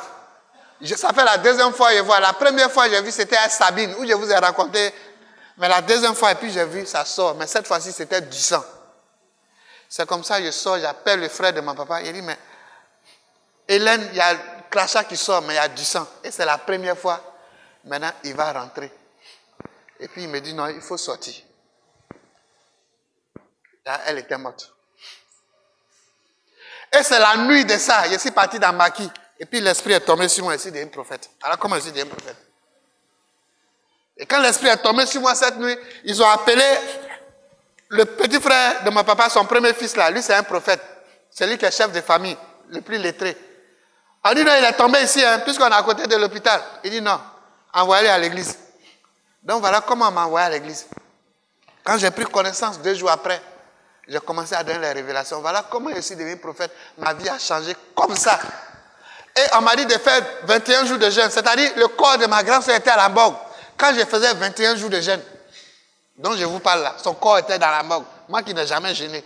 Ça fait la deuxième fois que je vois. La première fois que j'ai vu, c'était à Sabine, où je vous ai raconté. Mais la deuxième fois, et puis j'ai vu, ça sort. Mais cette fois-ci, c'était du sang. C'est comme ça, je sors, j'appelle le frère de mon papa. Il dit, mais Hélène, il y a le crachat qui sort, mais il y a du sang. Et c'est la première fois. Maintenant, il va rentrer. Et puis il me dit, non, il faut sortir. Là, elle était morte. Et c'est la nuit de ça. Je suis parti dans Maki. Et puis l'esprit est tombé sur moi. Je suis devenu prophète. Alors comment je suis devenu prophète? Et quand l'esprit est tombé sur moi cette nuit, ils ont appelé le petit frère de mon papa, son premier fils là. Lui, c'est un prophète. C'est lui qui est chef de famille, le plus lettré. On dit non, il est tombé ici, hein, puisqu'on est à côté de l'hôpital. Il dit non, envoyez-le à l'église. Donc voilà comment on m'a envoyé à l'église. Quand j'ai pris connaissance 2 jours après, j'ai commencé à donner les révélations. Voilà comment je suis devenu prophète. Ma vie a changé comme ça. Et on m'a dit de faire 21 jours de jeûne. C'est-à-dire, le corps de ma grand-sœur était à la morgue. Quand je faisais 21 jours de jeûne, dont je vous parle là, son corps était dans la morgue. Moi qui n'ai jamais jeûné.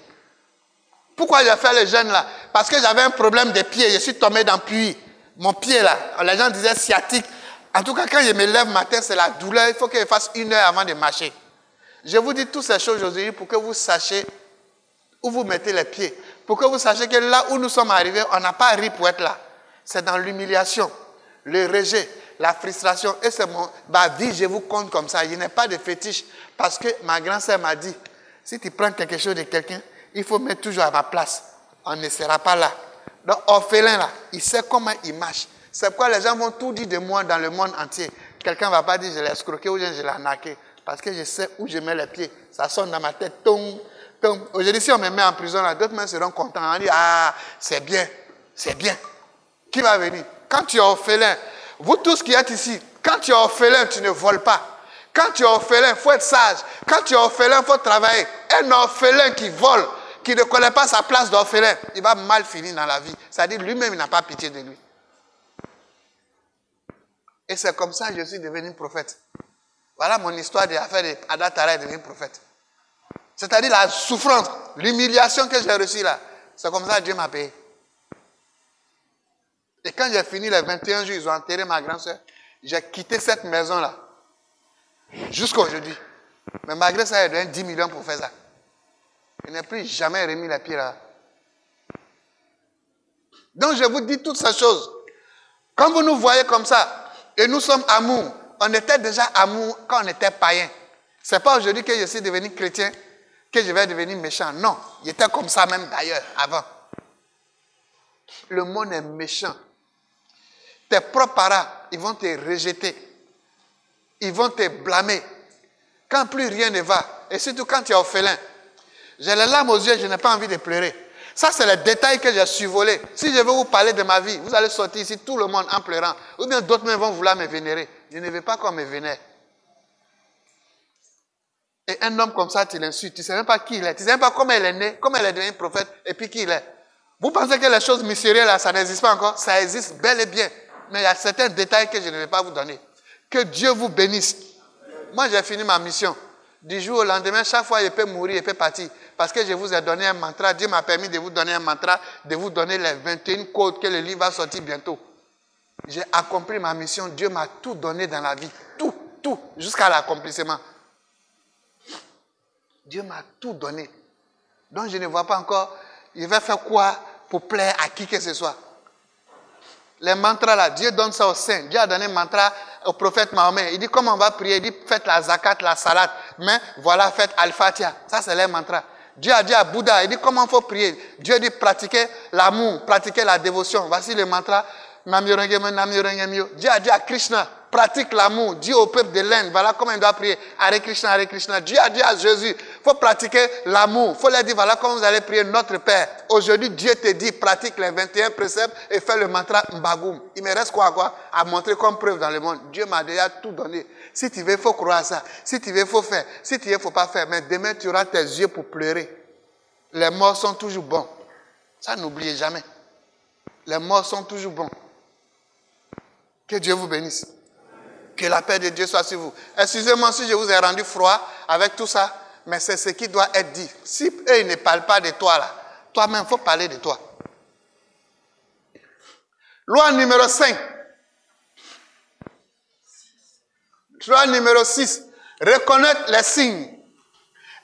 Pourquoi j'ai fait le jeûne là? Parce que j'avais un problème de pied. Je suis tombé dans le puits. Mon pied là, les gens disaient sciatique. En tout cas, quand je me lève matin, c'est la douleur. Il faut que je fasse 1 heure avant de marcher. Je vous dis toutes ces choses aujourd'hui pour que vous sachiez où vous mettez les pieds. Pour que vous sachiez que là où nous sommes arrivés, on n'a pas ri pour être là. C'est dans l'humiliation, le rejet, la frustration. Et c'est ma vie, je vous compte comme ça. Il n'y a pas de fétiche. Parce que ma grand-sœur m'a dit, si tu prends quelque chose de quelqu'un, il faut mettre toujours à ma place. On ne sera pas là. Donc, orphelin là, il sait comment il marche. C'est pourquoi les gens vont tout dire de moi dans le monde entier. Quelqu'un ne va pas dire je l'ai escroqué ou je l'ai arnaqué. Parce que je sais où je mets les pieds. Ça sonne dans ma tête. Tom, tom. Aujourd'hui, si on me met en prison, là, d'autres mains seront contents. On dit, ah, c'est bien, c'est bien. Qui va venir? Quand tu es orphelin, vous tous qui êtes ici, quand tu es orphelin, tu ne voles pas. Quand tu es orphelin, il faut être sage. Quand tu es orphelin, il faut travailler. Un orphelin qui vole, qui ne connaît pas sa place d'orphelin, il va mal finir dans la vie. C'est-à-dire lui-même, il n'a pas pitié de lui. Et c'est comme ça que je suis devenu prophète. Voilà mon histoire d'affaire d'Ada Tara est devenu prophète. C'est-à-dire la souffrance, l'humiliation que j'ai reçue là. C'est comme ça que Dieu m'a payé. Et quand j'ai fini les 21 jours, ils ont enterré ma grand-sœur. J'ai quitté cette maison-là. Jusqu'à aujourd'hui. Mais malgré ça, il a donné 10 millions pour faire ça. Il n'a plus jamais remis les pieds là. Donc je vous dis toutes ces choses. Quand vous nous voyez comme ça, et nous sommes amour, on était déjà amour quand on était païen. Ce n'est pas aujourd'hui que je suis devenu chrétien, que je vais devenir méchant. Non, j'étais comme ça même d'ailleurs, avant. Le monde est méchant. Tes propres parents, ils vont te rejeter. Ils vont te blâmer. Quand plus rien ne va, et surtout quand tu es orphelin, j'ai les larmes aux yeux, je n'ai pas envie de pleurer. Ça, c'est le détail que j'ai survolé. Si je veux vous parler de ma vie, vous allez sortir ici, tout le monde en pleurant. Ou bien d'autres même vont vouloir me vénérer. Je ne veux pas qu'on me vénère. Et un homme comme ça, tu l'insultes. Tu ne sais même pas qui il est. Tu ne sais même pas comment il est né, comment il est devenu prophète, et puis qui il est. Vous pensez que les choses mystérieuses, là, ça n'existe pas encore? Ça existe bel et bien. Mais il y a certains détails que je ne vais pas vous donner. Que Dieu vous bénisse. Moi, j'ai fini ma mission. Du jour au lendemain, chaque fois, il peut mourir, il peut partir. Parce que je vous ai donné un mantra. Dieu m'a permis de vous donner un mantra, de vous donner les 21 codes que le livre va sortir bientôt. J'ai accompli ma mission. Dieu m'a tout donné dans la vie. Tout, jusqu'à l'accomplissement. Dieu m'a tout donné. Donc, je ne vois pas encore, il va faire quoi pour plaire à qui que ce soit. Les mantras là, Dieu donne ça aux saints. Dieu a donné un mantra au prophète Mahomet. Il dit comment on va prier. Il dit faites la zakat, la salat. Mais voilà, faites al-Fatiha. Ça, c'est les mantras. Dieu a dit à Bouddha, il dit comment il faut prier. Dieu dit pratiquer l'amour, pratiquer la dévotion. Voici le mantra. Dieu a dit à Krishna, pratique l'amour. Dis au peuple de l'Inde, voilà comment il doit prier. Hare Krishna, Hare Krishna. Dieu a dit à Jésus, il faut pratiquer l'amour. Il faut leur dire, voilà comment vous allez prier notre Père. Aujourd'hui, Dieu te dit, pratique les 21 préceptes et fais le mantra Mbagoum. Il me reste quoi à montrer comme preuve dans le monde. Dieu m'a déjà tout donné. Si tu veux, il faut croire à ça. Si tu veux, il faut faire. Si tu veux, il ne faut pas faire. Mais demain, tu auras tes yeux pour pleurer. Les morts sont toujours bons. Ça, n'oubliez jamais. Les morts sont toujours bons. Que Dieu vous bénisse. Que la paix de Dieu soit sur vous. Excusez-moi si je vous ai rendu froid avec tout ça, mais c'est ce qui doit être dit. Si eux ils ne parlent pas de toi là, toi-même, il faut parler de toi. Loi numéro 5. Loi numéro 6. Reconnaître les signes.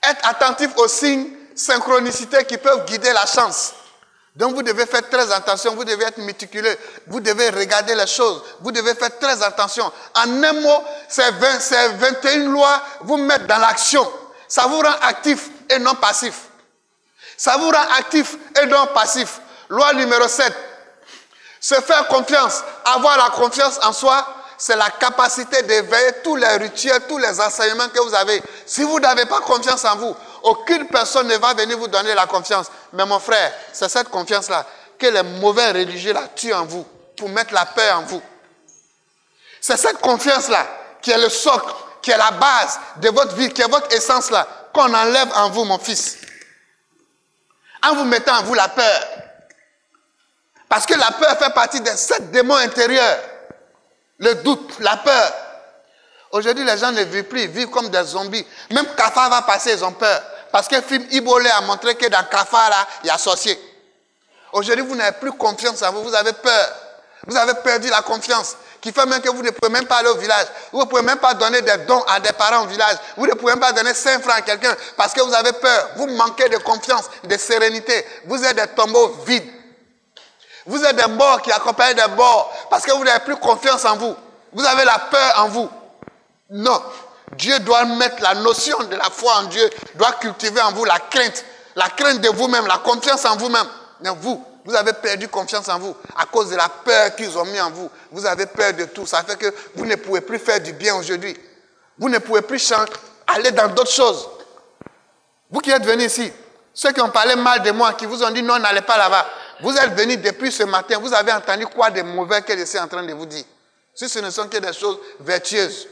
Être attentif aux signes, synchronicité qui peuvent guider la chance. Donc vous devez faire très attention, vous devez être méticuleux, vous devez regarder les choses, vous devez faire très attention. En un mot, ces 21 lois vous mettent dans l'action. Ça vous rend actif et non passif. Ça vous rend actif et non passif. Loi numéro 7. Se faire confiance, avoir la confiance en soi, c'est la capacité d'éveiller tous les rituels, tous les enseignements que vous avez. Si vous n'avez pas confiance en vous, aucune personne ne va venir vous donner la confiance. Mais mon frère, c'est cette confiance-là que les mauvais religieux la tuent en vous, pour mettre la peur en vous. C'est cette confiance-là qui est le socle, qui est la base de votre vie, qui est votre essence-là, qu'on enlève en vous, mon fils. En vous mettant en vous la peur. Parce que la peur fait partie des 7 démons intérieurs. Le doute, la peur. Aujourd'hui, les gens ne vivent plus, ils vivent comme des zombies. Même Kafar va passer, ils ont peur. Parce que le film Ibolé a montré que dans Kafar, là, il y a sorcier. Aujourd'hui, vous n'avez plus confiance en vous, vous avez peur. Vous avez perdu la confiance, qui fait même que vous ne pouvez même pas aller au village. Vous ne pouvez même pas donner des dons à des parents au village. Vous ne pouvez même pas donner 5 francs à quelqu'un parce que vous avez peur. Vous manquez de confiance, de sérénité. Vous êtes des tombeaux vides. Vous êtes des morts qui accompagnent des morts parce que vous n'avez plus confiance en vous. Vous avez la peur en vous. Non. Dieu doit mettre la notion de la foi en Dieu, doit cultiver en vous la crainte de vous-même, la confiance en vous-même. Mais vous avez perdu confiance en vous à cause de la peur qu'ils ont mis en vous. Vous avez peur de tout. Ça fait que vous ne pouvez plus faire du bien aujourd'hui. Vous ne pouvez plus aller dans d'autres choses. Vous qui êtes venus ici, ceux qui ont parlé mal de moi, qui vous ont dit non, n'allez pas là-bas. Vous êtes venus depuis ce matin, vous avez entendu quoi de mauvais que je suis en train de vous dire? Si ce ne sont que des choses vertueuses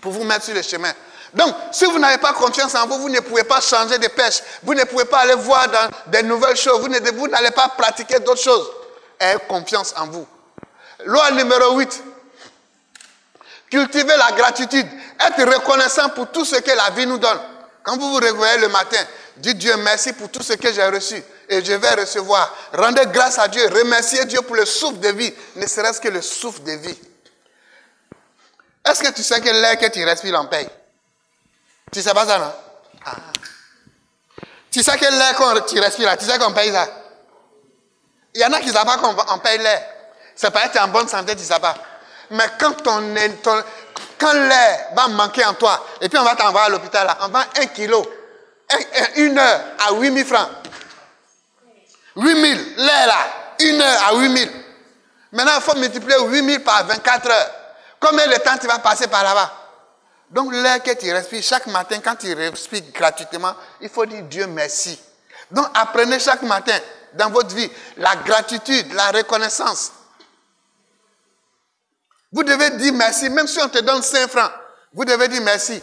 pour vous mettre sur le chemin. Donc, si vous n'avez pas confiance en vous, vous ne pouvez pas changer de pêche. Vous ne pouvez pas aller voir dans des nouvelles choses. Vous n'allez pas pratiquer d'autres choses. Ayez confiance en vous. Loi numéro 8. Cultivez la gratitude. Être reconnaissant pour tout ce que la vie nous donne. Quand vous vous réveillez le matin, dites Dieu merci pour tout ce que j'ai reçu. Et je vais recevoir. Rendez grâce à Dieu. Remerciez Dieu pour le souffle de vie. Ne serait-ce que le souffle de vie. Est-ce que tu sais que l'air que tu respires en paye? Tu sais pas ça, non? Ah. Tu sais que l'air que tu respires là, tu sais qu'on paye ça? Il y en a qui ne savent pas qu'on paye l'air. C'est pas être en bonne santé, tu ne sais pas. Mais quand l'air va manquer en toi, et puis on va t'envoyer à l'hôpital, là, on vend 1 kilo, 1 heure à 8 000 francs. 8 000, l'air là, 1 heure à 8 000. Maintenant, il faut multiplier 8 000 par 24 heures. Combien de temps tu vas passer par là-bas? Donc l'air que tu respires chaque matin, quand tu respires gratuitement, il faut dire Dieu merci. Donc apprenez chaque matin dans votre vie la gratitude, la reconnaissance. Vous devez dire merci, même si on te donne 5 francs, vous devez dire merci.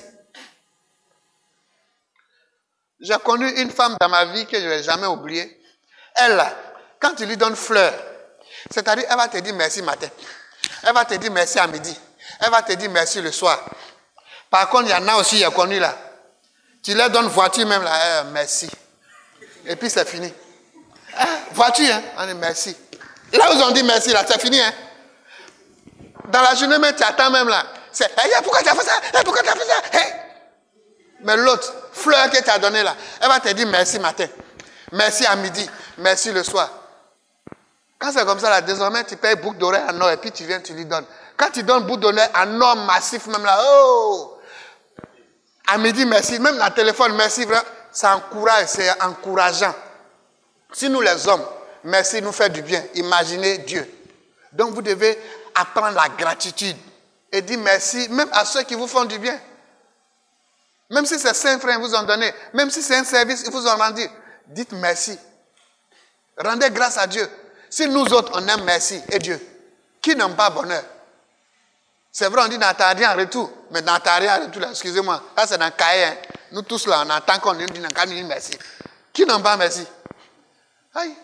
J'ai connu une femme dans ma vie que je ne vais jamais oublier. Elle, là, quand tu lui donnes fleurs, c'est-à-dire elle va te dire merci matin, elle va te dire merci à midi, elle va te dire merci le soir. Par contre, il y en a aussi, il y a connu là. Tu leur donnes voiture même là, merci. Et puis c'est fini. Voiture, hein, on dit merci. Là où on dit merci, là, c'est fini. Hein. Dans la journée même, tu attends même là. C'est, hey, pourquoi tu as fait ça? Hey, pourquoi tu as fait ça? Hey. Mais l'autre, fleur que tu as donnée là, elle va te dire merci matin, merci à midi, merci le soir. Quand c'est comme ça, là, désormais, tu payes boucle d'oreille en or et puis tu viens, tu lui donnes. Quand tu donnes boucle d'oreille en or massif, même là, oh! À midi, merci. Même dans le téléphone, merci. Ça encourage, c'est encourageant. Si nous, les hommes, merci nous fait du bien. Imaginez Dieu. Donc, vous devez apprendre la gratitude et dire merci, même à ceux qui vous font du bien. Même si c'est 5 francs qu'ils vous ont donné, même si c'est un service qu'ils vous ont rendu, dites merci. Rendez grâce à Dieu. Si nous autres, on aime merci et Dieu, qui n'aime pas bonheur? C'est vrai, on dit n'attends rien en retour, mais n'attends rien en retour, excusez-moi, ça c'est dans le cahier. Hein. Nous tous là, on attend qu'on nous dise merci. Qui n'aime pas merci? Aïe,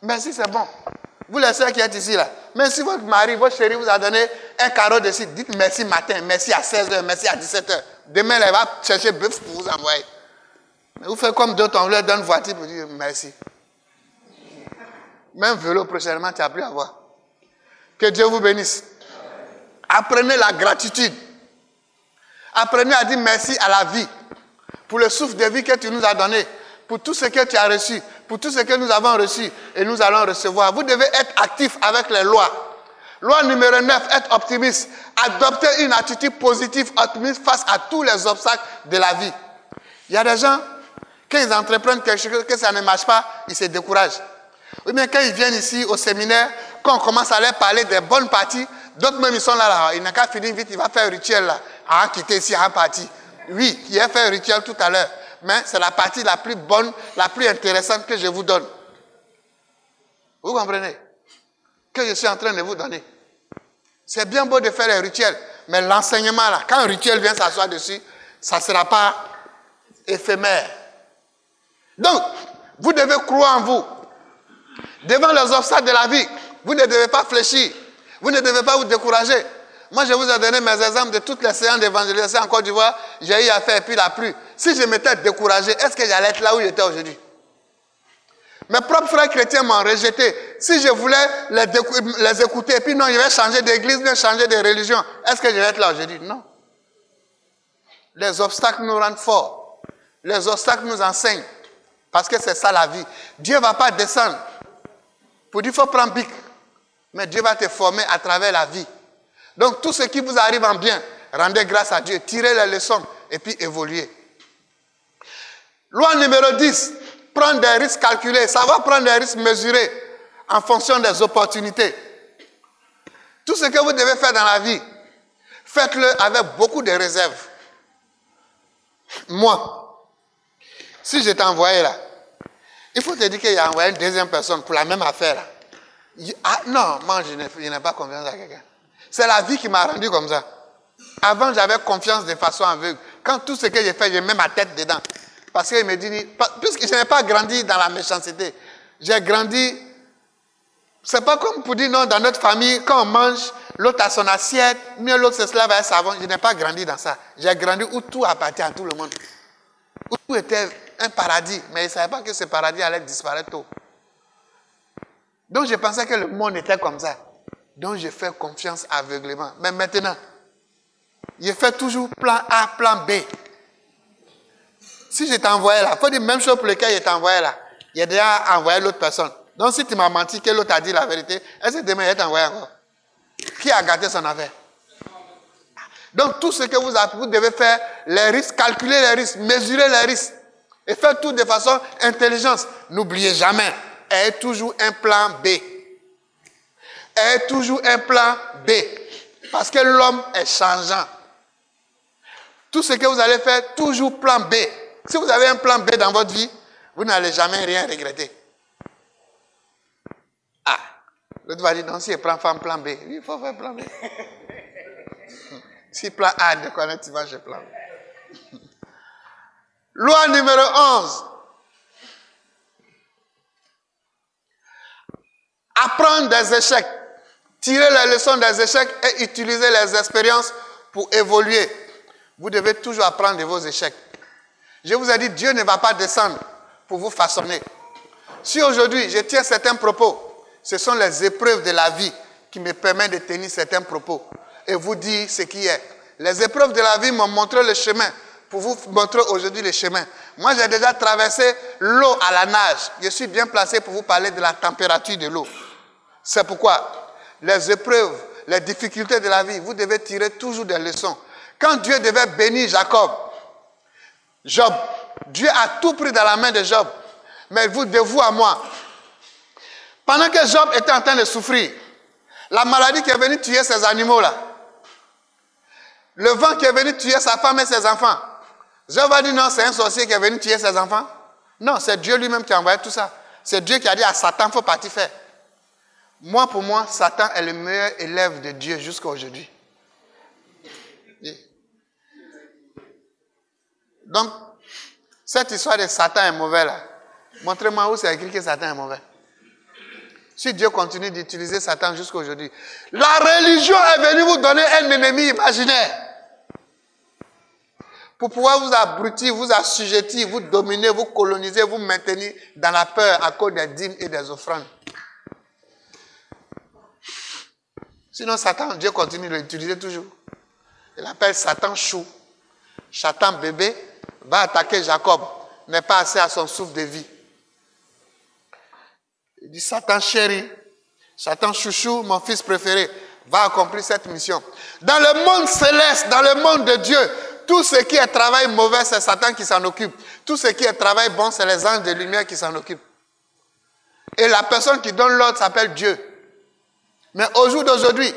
merci c'est bon. Vous les sœurs qui êtes ici là. Mais si votre mari, votre chéri vous a donné un carreau de sucre, dites merci matin, merci à 16h, merci à 17h. Demain, elle va chercher bœuf pour vous envoyer. Mais vous faites comme d'autres, on leur donne voiture pour dire merci. Même vélo, prochainement, tu n'as plus à voir. Que Dieu vous bénisse. Apprenez la gratitude. Apprenez à dire merci à la vie. Pour le souffle de vie que tu nous as donné. Pour tout ce que tu as reçu. Pour tout ce que nous avons reçu. Et nous allons recevoir. Vous devez être actif avec les lois. Loi numéro 9, être optimiste. Adopter une attitude positive, optimiste face à tous les obstacles de la vie. Il y a des gens, quand ils entreprennent quelque chose, que ça ne marche pas, ils se découragent. Ou bien quand ils viennent ici au séminaire, quand on commence à leur parler des bonnes parties, d'autres même ils sont là, il n'a qu'à finir vite, il va faire un rituel là, à quitter ici en partie. Oui, il a fait un rituel tout à l'heure, mais c'est la partie la plus bonne, la plus intéressante que je vous donne. Vous comprenez? Que je suis en train de vous donner. C'est bien beau de faire un rituel, mais l'enseignement là, quand un rituel vient s'asseoir dessus, ça ne sera pas éphémère. Donc, vous devez croire en vous. Devant les obstacles de la vie, vous ne devez pas fléchir. Vous ne devez pas vous décourager. Moi, je vous ai donné mes exemples de toutes les séances d'évangélisation en Côte d'Ivoire. J'ai eu à faire, puis il a plu. Si je m'étais découragé, est-ce que j'allais être là où j'étais aujourd'hui? Mes propres frères chrétiens m'ont rejeté. Si je voulais les écouter, puis non, je vais changer d'église, je vais changer de religion, est-ce que je vais être là aujourd'hui? Non. Les obstacles nous rendent forts. Les obstacles nous enseignent. Parce que c'est ça la vie. Dieu ne va pas descendre pour dire qu'il faut prendre bic. Mais Dieu va te former à travers la vie. Donc tout ce qui vous arrive en bien, rendez grâce à Dieu, tirez les leçons et puis évoluez. Loi numéro 10, prendre des risques calculés, savoir prendre des risques mesurés en fonction des opportunités. Tout ce que vous devez faire dans la vie, faites-le avec beaucoup de réserves. Moi, si je t'ai envoyé là, il faut te dire qu'il y a envoyé une deuxième personne pour la même affaire là. Ah, non, moi je n'ai pas confiance à quelqu'un. C'est la vie qui m'a rendu comme ça. Avant, j'avais confiance de façon aveugle. Quand tout ce que j'ai fait, je mets ma tête dedans. Parce qu'il me dit, puisque je n'ai pas grandi dans la méchanceté, j'ai grandi, c'est pas comme pour dire non, dans notre famille, quand on mange, l'autre a son assiette, mieux l'autre se lave avec savon. Je n'ai pas grandi dans ça. J'ai grandi où tout appartient à tout le monde. Où tout était un paradis, mais je ne savais pas que ce paradis allait disparaître tôt. Donc je pensais que le monde était comme ça. Donc je fais confiance aveuglément. Mais maintenant, je fais toujours plan A, plan B. Si je t'ai envoyé là, il faut dire même chose pour lequel je t'ai envoyé là. J'ai déjà envoyé l'autre personne. Donc si tu m'as menti que l'autre a dit la vérité, est-ce que demain je t'ai envoyé encore? Qui a gâté son affaire? Donc tout ce que vous devez faire, les risques, calculer les risques, mesurer les risques. Et faire tout de façon intelligente. N'oubliez jamais, ayez toujours un plan B. Ayez toujours un plan B. Parce que l'homme est changeant. Tout ce que vous allez faire, toujours plan B. Si vous avez un plan B dans votre vie, vous n'allez jamais rien regretter. Ah, l'autre va dire, non, si je prends femme, plan B. Oui, il faut faire plan B. Si plan A ne connaît, tu vas chez plan B. Loi numéro 11. Apprendre des échecs. Tirer les leçons des échecs et utiliser les expériences pour évoluer. Vous devez toujours apprendre de vos échecs. Je vous ai dit, Dieu ne va pas descendre pour vous façonner. Si aujourd'hui je tiens certains propos, ce sont les épreuves de la vie qui me permettent de tenir certains propos et vous dire ce qui est. Les épreuves de la vie m'ont montré le chemin pour vous montrer aujourd'hui le chemin. Moi, j'ai déjà traversé l'eau à la nage. Je suis bien placé pour vous parler de la température de l'eau. C'est pourquoi les épreuves, les difficultés de la vie, vous devez tirer toujours des leçons. Quand Dieu devait bénir Job, Dieu a tout pris dans la main de Job. Mais de vous à moi, pendant que Job était en train de souffrir, la maladie qui est venue tuer ses animaux là, le vent qui est venu tuer sa femme et ses enfants, Job a dit non, c'est un sorcier qui est venu tuer ses enfants. Non, c'est Dieu lui-même qui a envoyé tout ça. C'est Dieu qui a dit à Satan, il faut partir faire. Moi, pour moi, Satan est le meilleur élève de Dieu jusqu'à aujourd'hui. Donc, cette histoire de Satan est mauvais là. Montrez-moi où c'est écrit que Satan est mauvais. Si Dieu continue d'utiliser Satan jusqu'à aujourd'hui, la religion est venue vous donner un ennemi imaginaire. Pour pouvoir vous abrutir, vous assujettir, vous dominer, vous coloniser, vous maintenir dans la peur à cause des dîmes et des offrandes. Sinon, Satan, Dieu continue de l'utiliser toujours. Il appelle Satan chou. Satan bébé va attaquer Jacob, mais pas assez à son souffle de vie. Il dit Satan chéri, Satan chouchou, mon fils préféré, va accomplir cette mission. Dans le monde céleste, dans le monde de Dieu, tout ce qui est travail mauvais, c'est Satan qui s'en occupe. Tout ce qui est travail bon, c'est les anges de lumière qui s'en occupent. Et la personne qui donne l'ordre s'appelle Dieu. Mais au jour d'aujourd'hui,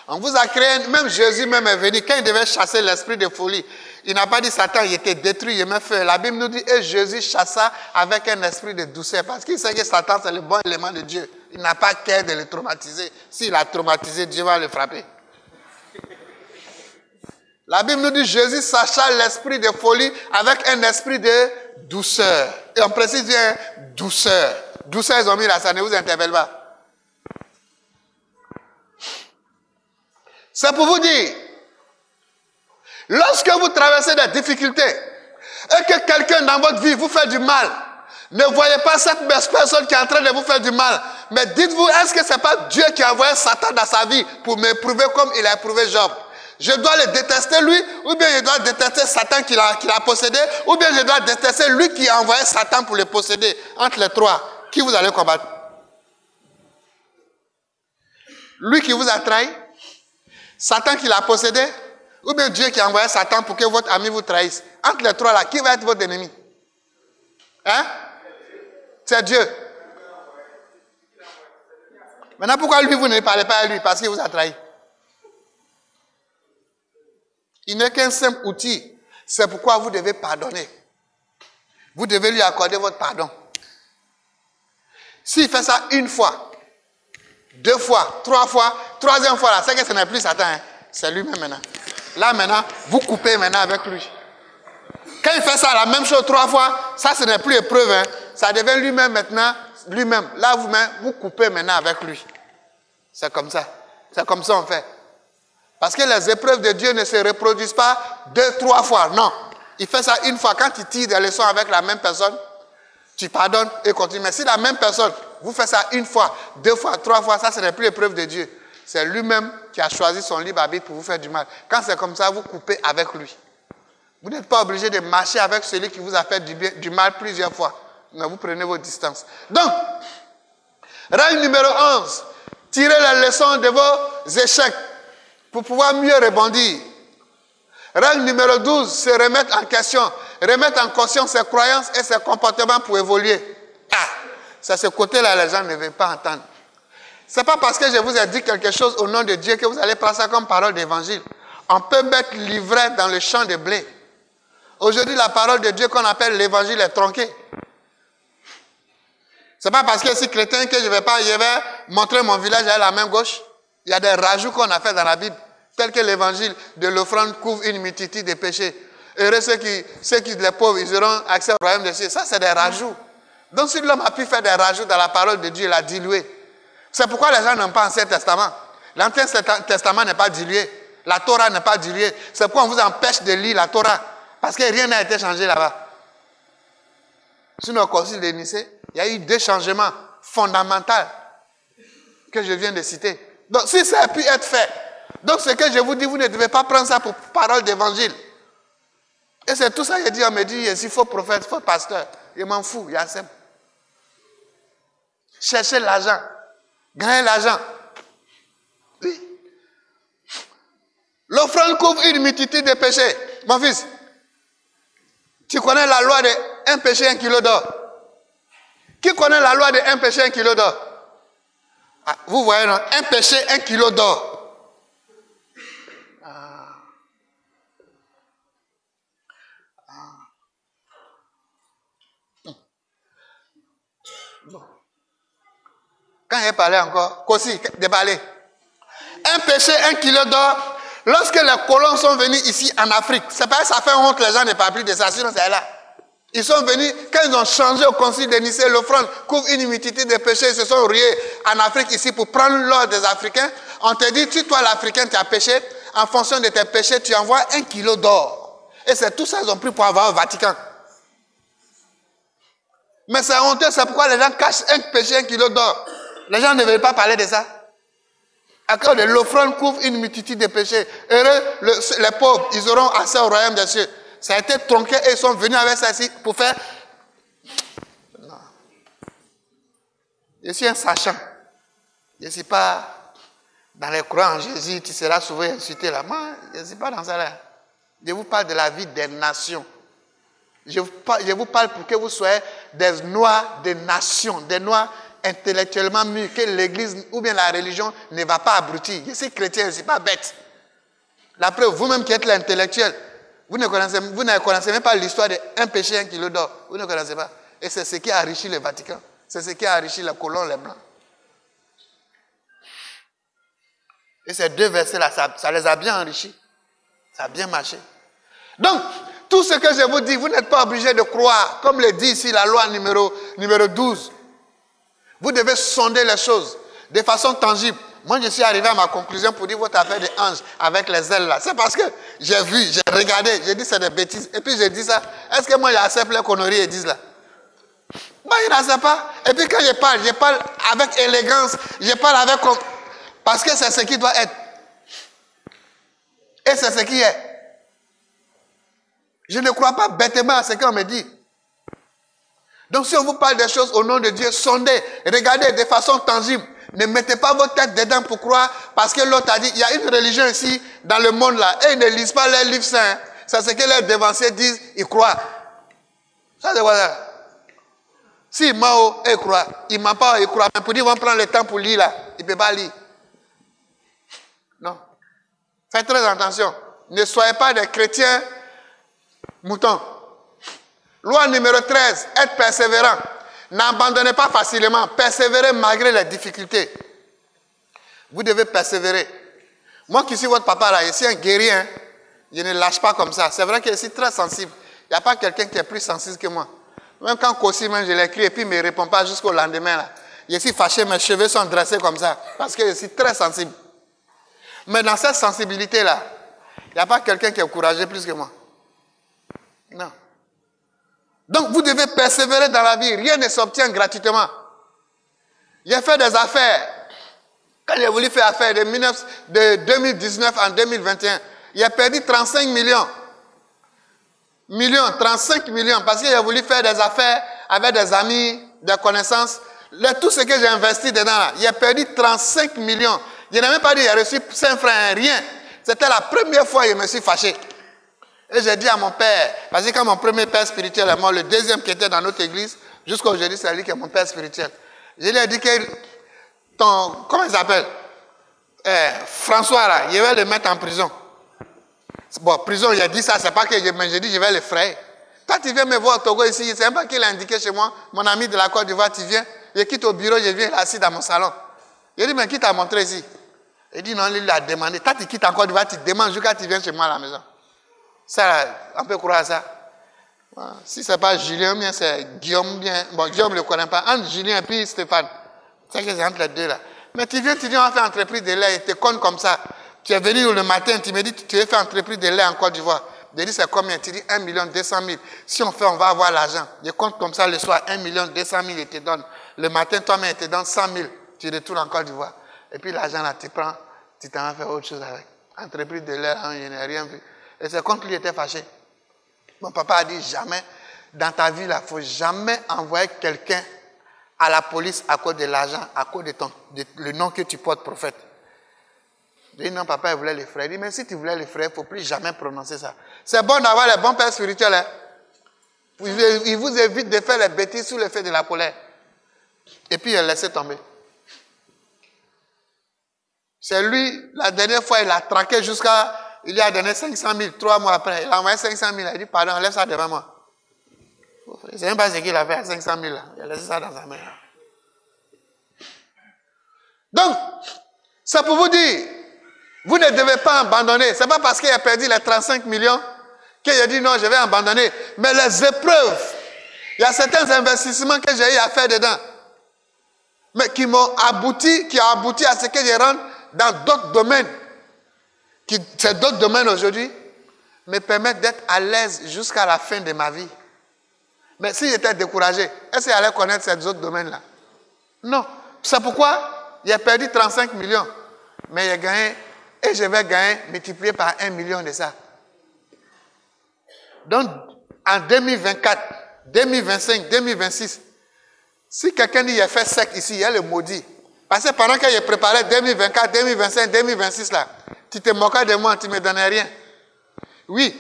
on vous a créé, même Jésus même est venu, quand il devait chasser l'esprit de folie, il n'a pas dit Satan, il était détruit, il m'a fait. La Bible nous dit, et Jésus chassa avec un esprit de douceur, parce qu'il sait que Satan, c'est le bon élément de Dieu. Il n'a pas qu'à de le traumatiser. S'il a traumatisé, Dieu va le frapper. La Bible nous dit, Jésus chassa l'esprit de folie avec un esprit de douceur. Et on précise bien, douceur. Douceur, ils ont mis là, ça ne vous interpelle pas. C'est pour vous dire, lorsque vous traversez des difficultés et que quelqu'un dans votre vie vous fait du mal, ne voyez pas cette personne qui est en train de vous faire du mal, mais dites-vous, est-ce que ce n'est pas Dieu qui a envoyé Satan dans sa vie pour m'éprouver comme il a éprouvé Job? Je dois le détester lui, ou bien je dois détester Satan qui l'a possédé, ou bien je dois détester lui qui a envoyé Satan pour le posséder. Entre les trois, qui vous allez combattre? Lui qui vous a trahi? Satan qui l'a possédé, ou bien Dieu qui a envoyé Satan pour que votre ami vous trahisse. Entre les trois là, qui va être votre ennemi? Hein? C'est Dieu. Maintenant, pourquoi lui, vous ne parlez pas à lui? Parce qu'il vous a trahi. Il n'est qu'un simple outil. C'est pourquoi vous devez pardonner. Vous devez lui accorder votre pardon. S'il fait ça une fois, deux fois, trois fois, troisième fois, là, c'est que ce n'est plus Satan. Hein. C'est lui-même maintenant. Là maintenant, vous coupez maintenant avec lui. Quand il fait ça, la même chose trois fois, ça ce n'est plus épreuve. Hein. Ça devient lui-même maintenant, lui-même. Là, vous-même, vous coupez maintenant avec lui. C'est comme ça. C'est comme ça on fait. Parce que les épreuves de Dieu ne se reproduisent pas deux, trois fois. Non. Il fait ça une fois. Quand il tire des leçons avec la même personne, tu pardonnes et continues. Mais si la même personne, vous faites ça une fois, deux fois, trois fois, ça ce n'est plus l'épreuve de Dieu. C'est lui-même qui a choisi son libre arbitre pour vous faire du mal. Quand c'est comme ça, vous coupez avec lui. Vous n'êtes pas obligé de marcher avec celui qui vous a fait du mal plusieurs fois. Mais vous prenez vos distances. Donc, règle numéro 11. Tirez la leçon de vos échecs pour pouvoir mieux rebondir. Règle numéro 12. Se remettre en question. Remettre en conscience ses croyances et ses comportements pour évoluer. Ah, c'est ce côté-là les gens ne veulent pas entendre. Ce n'est pas parce que je vous ai dit quelque chose au nom de Dieu que vous allez prendre ça comme parole d'évangile. On peut mettre l'ivraie dans le champ de blé. Aujourd'hui, la parole de Dieu qu'on appelle l'évangile est tronquée. Ce n'est pas parce que je suis chrétien que je vais montrer mon village à la main gauche. Il y a des rajouts qu'on a fait dans la Bible, tels que l'évangile de l'offrande couvre une multitude de péchés. Heureux ceux qui, les pauvres, ils auront accès au royaume de Dieu. Ça, c'est des rajouts. Donc, si l'homme a pu faire des rajouts dans la parole de Dieu, il a dilué. C'est pourquoi les gens n'aiment pas l'Ancien Testament. L'Ancien Testament n'est pas dilué. La Torah n'est pas diluée. C'est pourquoi on vous empêche de lire la Torah. Parce que rien n'a été changé là-bas. Sur le concile de Nicée, il y a eu deux changements fondamentaux que je viens de citer. Donc, si ça a pu être fait, donc ce que je vous dis, vous ne devez pas prendre ça pour parole d'évangile. Et c'est tout ça que je dis, on me dit, il faut prophète, il faut pasteur. Je m'en fous, il y a simple. Cherchez l'argent. Gagnez l'argent. Oui. L'offrande couvre une multitude de péchés. Mon fils, tu connais la loi de 1 péché, 1 kilo d'or. Qui connaît la loi de 1 péché, 1 kilo d'or? Ah, vous voyez, non? 1 péché, 1 kilo d'or. Quand il parlait encore, Kossi, déballé. 1 péché, 1 kilo d'or. Lorsque les colons sont venus ici en Afrique, c'est pas ça fait honte, les gens ne parlent plus de ça, sinon c'est là. Ils sont venus, quand ils ont changé au concile de Nicée, l'offrande couvre une multitude de péchés, ils se sont rués en Afrique ici pour prendre l'or des Africains. On te dit, toi l'Africain, tu as péché, en fonction de tes péchés, tu envoies 1 kilo d'or. Et c'est tout ça qu'ils ont pris pour avoir au Vatican. Mais c'est honteux, c'est pourquoi les gens cachent un péché, 1 kilo d'or. Les gens ne veulent pas parler de ça. À cause de l'offrande couvre une multitude de péchés. Heureux, les pauvres, ils auront accès au royaume des cieux. Ça a été tronqué et ils sont venus avec ça ici pour faire... Non. Je suis un sachant. Je ne suis pas dans les croix en Jésus, tu seras sauvé, insulté là. Moi, je ne suis pas dans ça là. Je vous parle de la vie des nations. Je vous parle pour que vous soyez des noirs des nations, des noirs intellectuellement mûrs, que l'église ou bien la religion ne va pas abrutir. Je suis chrétien, je ne suis pas bête. La preuve, vous-même qui êtes l'intellectuel, vous ne connaissez même pas l'histoire d'un péché, 1 kilo d'or. Vous ne connaissez pas. Et c'est ce qui a enrichi le Vatican. C'est ce qui a enrichi les colons, les blancs. Et ces 2 versets-là, ça les a bien enrichis. Ça a bien marché. Donc, tout ce que je vous dis, vous n'êtes pas obligé de croire, comme le dit ici la loi numéro 12. Vous devez sonder les choses de façon tangible. Moi, je suis arrivé à ma conclusion pour dire votre affaire des anges avec les ailes là. C'est parce que j'ai vu, j'ai regardé, j'ai dit c'est des bêtises. Et puis j'ai dit ça. Est-ce que moi j'accepte les conneries et disent là? Moi, je n'accepte pas. Et puis quand je parle avec élégance, je parle avec... Parce que c'est ce qui doit être. Et c'est ce qui est. Je ne crois pas bêtement à ce qu'on me dit. Donc si on vous parle des choses au nom de Dieu, sondez, regardez de façon tangible. Ne mettez pas votre tête dedans pour croire, parce que l'autre a dit, il y a une religion ici, dans le monde là, et ils ne lisent pas les livres saints. C'est ce que les dévanciers disent, ils croient. Ça c'est quoi ça? Si Mao, il croit. Il ne ment pas, il croit. Mais pour dire, ils vont prendre le temps pour lire là. Il ne peut pas lire. Non. Faites très attention. Ne soyez pas des chrétiens moutons. Loi numéro 13, être persévérant. N'abandonnez pas facilement. Persévérez malgré les difficultés. Vous devez persévérer. Moi qui suis votre papa là, je suis un guerrier. Hein. Je ne lâche pas comme ça. C'est vrai que je suis très sensible. Il n'y a pas quelqu'un qui est plus sensible que moi. Même quand Kossi, je l'écris et puis il ne me répond pas jusqu'au lendemain là. Je suis fâché, mes cheveux sont dressés comme ça. Parce que je suis très sensible. Mais dans cette sensibilité là, il n'y a pas quelqu'un qui est courageux plus que moi. Non. Donc vous devez persévérer dans la vie. Rien ne s'obtient gratuitement. J'ai fait des affaires. Quand j'ai voulu faire affaire de 2019 en 2021, j'ai perdu 35 millions. 35 millions. Parce que j'ai voulu faire des affaires avec des amis, des connaissances. Tout ce que j'ai investi dedans là, j'ai perdu 35 millions. Je n'ai même pas dit j'ai reçu 5 francs, rien. C'était la première fois que je me suis fâché. Et j'ai dit à mon père, parce que quand mon premier père spirituel est mort, le deuxième qui était dans notre église, jusqu'à aujourd'hui, c'est lui qui est mon père spirituel. Je lui ai dit que comment il s'appelle? François, là, je vais le mettre en prison. Bon, prison, il a dit ça, c'est pas que mais j'ai dit je vais le frayer. Toi, tu viens me voir au Togo ici, c'est même pas qu'il a indiqué chez moi, mon ami de la Côte d'Ivoire, tu viens, je quitte au bureau, je viens assis dans mon salon. Je dit, mais qui t'a montré ici? Il dit, non, il a demandé. Toi, tu quittes en Côte d'Ivoire, tu demandes jusqu'à tu viens chez moi à la maison. Ça, on peut croire à ça. Si ce n'est pas Julien, bien c'est Guillaume, bien. Bon, Guillaume ne le connaît pas. Entre Julien et puis Stéphane. C'est que c'est entre les deux là. Mais tu viens, tu dis, on va faire entreprise de lait, et tu te comptes comme ça. Tu es venu le matin, tu me dis, tu veux faire entreprise de lait en Côte d'Ivoire. Je dis, c'est combien? Tu dis 1 200 000. Si on fait, on va avoir l'argent. Je compte comme ça le soir, 1 200 000, il te donne. Le matin, toi-même, il te donne 100 000. Tu retournes en Côte d'Ivoire. Et puis l'argent là, tu prends, tu t'en vas faire autre chose avec. Entreprise de lait, je n'ai rien vu. Et c'est contre lui était fâché. Mon papa a dit jamais, dans ta vie, il ne faut jamais envoyer quelqu'un à la police à cause de l'argent, à cause de le nom que tu portes, prophète. Je dis non, papa, il voulait les frères. Il dit, mais si tu voulais les frères, il ne faut plus jamais prononcer ça. C'est bon d'avoir les bons pères spirituels. Hein? Il vous évite de faire les bêtises sous l'effet de la colère. Et puis, il a laissé tomber. C'est lui, la dernière fois, il a traqué jusqu'à... Il lui a donné 500 000, 3 mois après. Il a envoyé 500 000. Il a dit, pardon, laisse ça devant moi. Je ne sais même pas ce qu'il a fait à 500 000. Là. Il a laissé ça dans sa main. Donc, c'est pour vous dire, vous ne devez pas abandonner. Ce n'est pas parce qu'il a perdu les 35 millions qu'il a dit non, je vais abandonner. Mais les épreuves Il y a certains investissements que j'ai eu à faire dedans, mais qui ont abouti à ce que je rentre dans d'autres domaines. Ces d'autres domaines aujourd'hui me permettent d'être à l'aise jusqu'à la fin de ma vie. Mais si j'étais découragé, est-ce que j'allais connaître ces autres domaines-là? Non. C'est pourquoi j'ai perdu 35 millions. Mais j'ai gagné, et je vais gagner multiplié par 1 million de ça. Donc, en 2024, 2025, 2026, si quelqu'un dit qu'il a fait sec ici, il y a le maudit. Parce que pendant que j'ai préparé 2024, 2025, 2026 là, tu te moquais de moi, tu ne me donnais rien. Oui,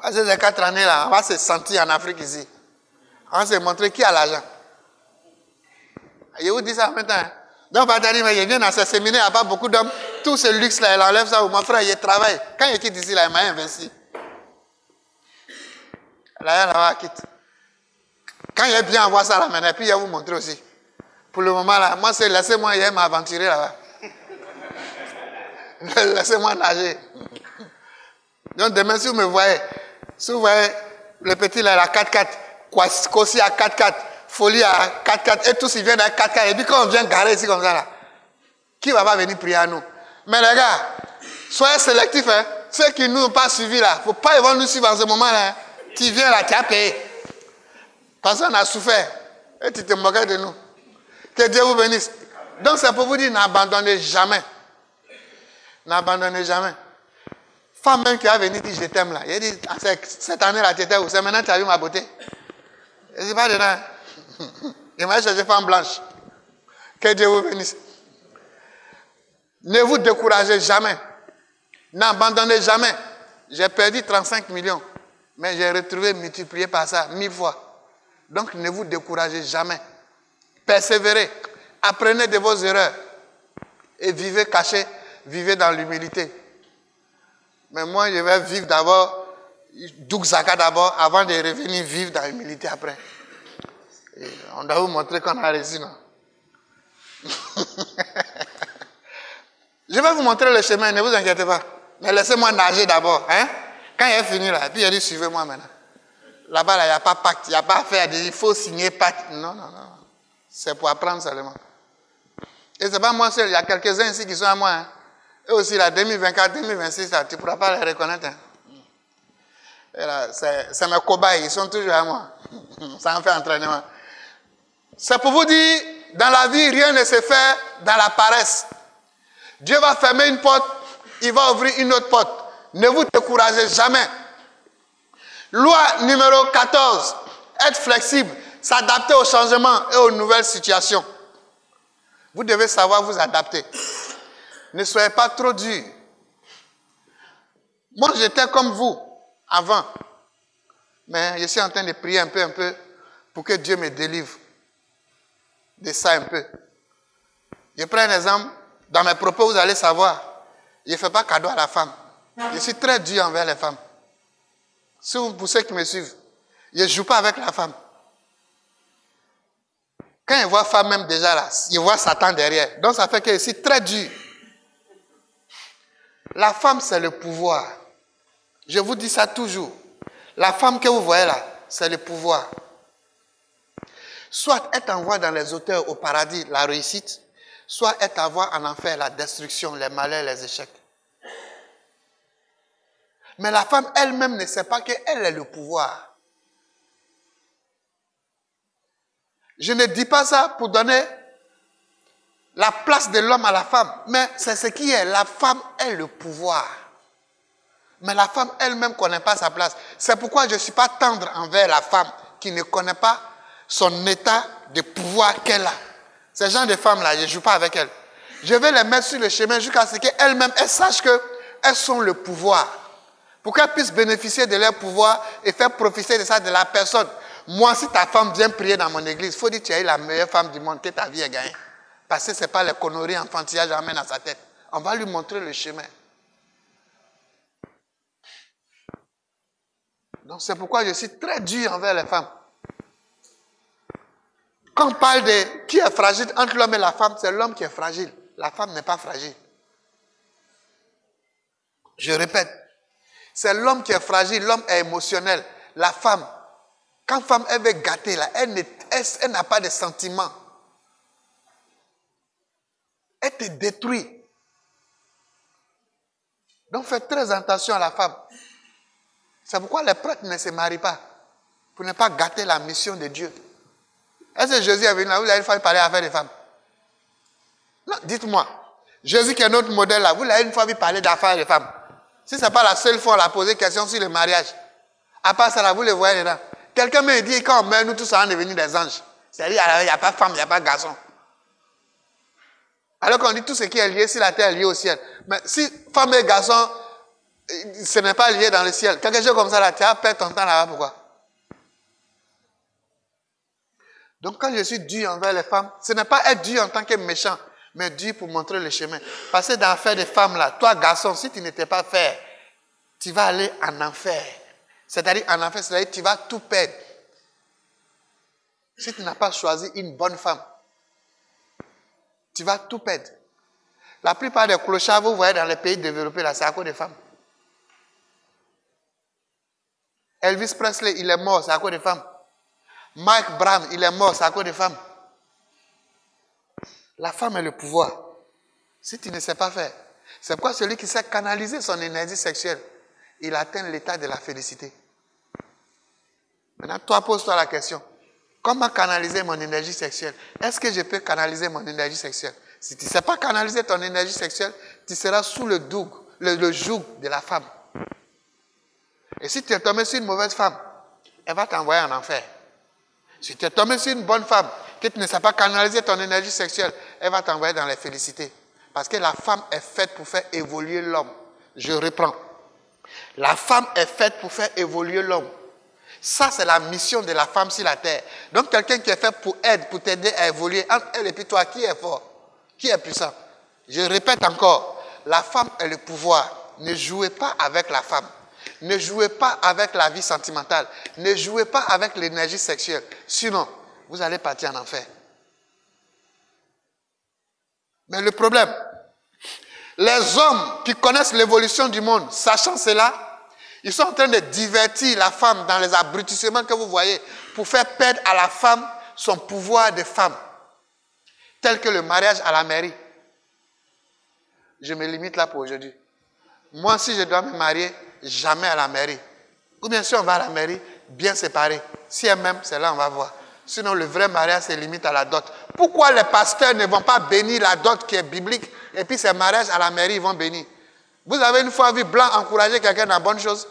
parce que ces 4 années là, on va se sentir en Afrique ici. On va se montrer qui a l'argent. Je vous dis ça maintenant. Donc, on va dire, mais je viens dans ce séminaire, il n'y a pas beaucoup d'hommes. Tout ce luxe là, il enlève ça. Mon frère, il travaille. Quand il quitte ici, là, il m'a investi. Là, il quitte. Quand il est bien à voir ça là maintenant, puis il va vous montrer aussi. Pour le moment là, moi c'est laissez-moi hier m'aventurer là-bas. Laissez-moi nager. Donc demain si vous me voyez, le petit là, la 4x4, Kossi à 4x4, Folie à 4x4, et tous ils viennent à 4x4, et puis quand on vient garer ici comme ça là, qui va pas venir prier à nous? Mais les gars, soyez sélectifs, hein. Ceux qui nous ont pas suivis là, faut pas ils vont nous suivre en ce moment là. Hein. Tu viens là, tu as payé. Parce qu'on a souffert. Et tu te moquais de nous. Que Dieu vous bénisse. Donc c'est pour vous dire, n'abandonnez jamais. N'abandonnez jamais. Femme même qui a venu dire je t'aime là. Il dit, cette année-là, tu étais où? C'est maintenant que tu as vu ma beauté. Je dis pas dedans. Il m'a cherché femme blanche. Que Dieu vous bénisse. Ne vous découragez jamais. N'abandonnez jamais. J'ai perdu 35 millions. Mais j'ai retrouvé multiplié par ça 1000 fois. Donc ne vous découragez jamais. Persévérez. Apprenez de vos erreurs. Et vivez caché. Vivez dans l'humilité. Mais moi, je vais vivre d'abord, Doukzaka d'abord, avant de revenir vivre dans l'humilité après. Et on doit vous montrer qu'on a réussi, non? Je vais vous montrer le chemin, ne vous inquiétez pas. Mais laissez-moi nager d'abord. Hein? Quand il est fini là, puis il dit suivez-moi maintenant. Là-bas, il n'y a pas pacte, il n'y a pas affaire, il faut signer pacte. Non, non, non. C'est pour apprendre seulement. Et ce n'est pas moi seul, il y a quelques-uns ici qui sont à moi. Hein. Et aussi, là, 2024, 2026, là, tu ne pourras pas les reconnaître. Hein. Et là, c'est mes cobayes, ils sont toujours à moi. Ça en fait entraînement. C'est pour vous dire, dans la vie, rien ne se fait dans la paresse. Dieu va fermer une porte, il va ouvrir une autre porte. Ne vous découragez jamais. Loi numéro 14. Être flexible, s'adapter aux changements et aux nouvelles situations. Vous devez savoir vous adapter. Ne soyez pas trop dur. Moi, j'étais comme vous avant. Mais je suis en train de prier un peu pour que Dieu me délivre de ça un peu. Je prends un exemple. Dans mes propos, vous allez savoir. Je ne fais pas cadeau à la femme. Je suis très dur envers les femmes. Pour ceux qui me suivent, je ne joue pas avec la femme. Quand je vois femme même déjà là, je vois Satan derrière. Donc ça fait que je suis très dur. La femme, c'est le pouvoir. Je vous dis ça toujours. La femme que vous voyez là, c'est le pouvoir. Soit être en voie dans les hauteurs au paradis, la réussite, soit être en voie en enfer, la destruction, les malheurs, les échecs. Mais la femme elle-même ne sait pas qu'elle est le pouvoir. Je ne dis pas ça pour donner la place de l'homme à la femme, mais c'est ce qui est. La femme est le pouvoir. Mais la femme elle-même ne connaît pas sa place. C'est pourquoi je ne suis pas tendre envers la femme qui ne connaît pas son état de pouvoir qu'elle a. Ces gens de femmes-là, je ne joue pas avec elles. Je vais les mettre sur le chemin jusqu'à ce qu'elles-mêmes, elles sachent qu'elles sont le pouvoir. Pour qu'elles puissent bénéficier de leur pouvoir et faire profiter de ça de la personne. Moi, si ta femme vient prier dans mon église, il faut dire que tu es la meilleure femme du monde, que ta vie est gagnée. Parce que ce n'est pas les conneries enfantillages amènent à sa tête. On va lui montrer le chemin. Donc c'est pourquoi je suis très dur envers les femmes. Quand on parle de qui est fragile entre l'homme et la femme, c'est l'homme qui est fragile. La femme n'est pas fragile. Je répète, c'est l'homme qui est fragile, l'homme est émotionnel. La femme Quand femme, elle veut gâter, là, elle n'a pas de sentiments. Elle te détruit. Donc faites très attention à la femme. C'est pourquoi les prêtres ne se marient pas. Pour ne pas gâter la mission de Dieu. Est-ce que Jésus est venu là, vous avez une fois parler à affaires des femmes? Non, dites-moi. Jésus qui est notre modèle là, vous l'avez une fois vu parler d'affaires des femmes. Si ce n'est pas la seule fois, on a posé question sur le mariage. À part ça là, vous le voyez dedans. Quelqu'un m'a dit, quand on meurt, nous tous allons devenir des anges. C'est-à-dire, il n'y a pas de femme, il n'y a pas de garçon. Alors qu'on dit tout ce qui est lié sur la terre est lié au ciel. Mais si femme et garçon, ce n'est pas lié dans le ciel. Quelque chose comme ça, là, tu vas perdre ton temps là-bas, pourquoi? Donc quand je suis dur envers les femmes, ce n'est pas être dur en tant que méchant, mais dur pour montrer le chemin. Parce que dans l'affaire des femmes là, toi garçon, si tu n'étais pas fait, tu vas aller en enfer. C'est-à-dire en enfer, c'est-à-dire tu vas tout perdre. Si tu n'as pas choisi une bonne femme, tu vas tout perdre. La plupart des clochards, vous voyez dans les pays développés là, c'est à cause des femmes. Elvis Presley, il est mort, c'est à cause des femmes. Mike Brown, il est mort, c'est à cause des femmes. La femme est le pouvoir. Si tu ne sais pas faire, c'est pourquoi celui qui sait canaliser son énergie sexuelle, il atteint l'état de la félicité. Maintenant, toi, pose-toi la question. Comment canaliser mon énergie sexuelle? Est-ce que je peux canaliser mon énergie sexuelle? Si tu ne sais pas canaliser ton énergie sexuelle, tu seras sous le joug de la femme. Et si tu es tombé sur une mauvaise femme, elle va t'envoyer en enfer. Si tu es tombé sur une bonne femme, que tu ne sais pas canaliser ton énergie sexuelle, elle va t'envoyer dans les félicités. Parce que la femme est faite pour faire évoluer l'homme. Je reprends. La femme est faite pour faire évoluer l'homme. Ça, c'est la mission de la femme sur la terre. Donc, quelqu'un qui est fait pour aider, pour t'aider à évoluer, entre elle et puis toi, qui est fort? Qui est puissant? Je répète encore, la femme est le pouvoir. Ne jouez pas avec la femme. Ne jouez pas avec la vie sentimentale. Ne jouez pas avec l'énergie sexuelle. Sinon, vous allez partir en enfer. Mais le problème, les hommes qui connaissent l'évolution du monde, sachant cela, ils sont en train de divertir la femme dans les abrutissements que vous voyez pour faire perdre à la femme son pouvoir de femme, tel que le mariage à la mairie. Je me limite là pour aujourd'hui. Moi, si je dois me marier, jamais à la mairie. Ou bien si on va à la mairie, bien séparés. Si elle m'aime, c'est là on va voir. Sinon, le vrai mariage se limite à la dot. Pourquoi les pasteurs ne vont pas bénir la dot qui est biblique et puis ces mariages à la mairie, ils vont bénir? Vous avez une fois vu Blanc encourager quelqu'un dans la bonne chose?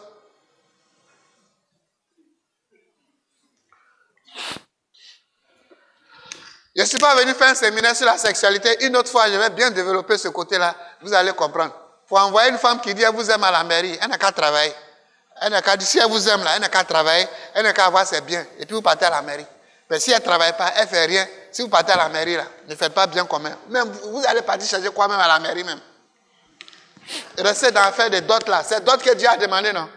Je ne suis pas venu faire un séminaire sur la sexualité. Une autre fois, je vais bien développer ce côté-là. Vous allez comprendre. Il faut envoyer une femme qui dit « Elle vous aime à la mairie ». Elle n'a qu'à travailler. Elle n'a qu'à dire « Si elle vous aime là, elle n'a qu'à travailler. Elle n'a qu'à avoir ses biens. » Et puis vous partez à la mairie. Mais si elle ne travaille pas, elle ne fait rien. Si vous partez à la mairie là, ne faites pas bien commun. Même vous allez partir chercher quoi même à la mairie même. Restez dans l'affaire des dots là. C'est dot que Dieu a demandé, non?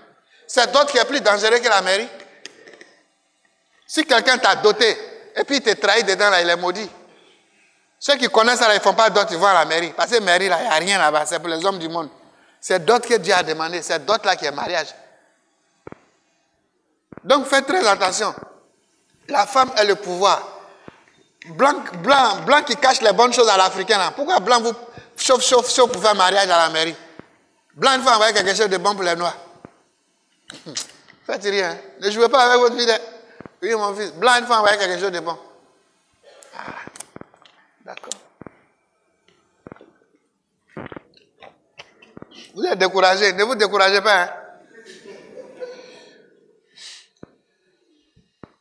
C'est dot qui est plus dangereux que la mairie. Si quelqu'un t'a doté, et puis il te trahit dedans là, il est maudit. Ceux qui connaissent ça là, ils ne font pas dot, ils vont à la mairie. Parce que la mairie là, il n'y a rien là-bas, c'est pour les hommes du monde. C'est dot que Dieu a demandé, c'est dot là qui est mariage. Donc faites très attention. La femme a le pouvoir. Blanc qui cache les bonnes choses à l'Africain là. Pourquoi Blanc vous chauffe pour faire mariage à la mairie? Blanc il faut envoyer quelque chose de bon pour les noirs. Faites rien. Ne jouez pas avec votre vie. Oui mon fils. Blanc il faut envoyer quelque chose de bon. Ah, d'accord. Vous êtes découragé. Ne vous découragez pas. Hein?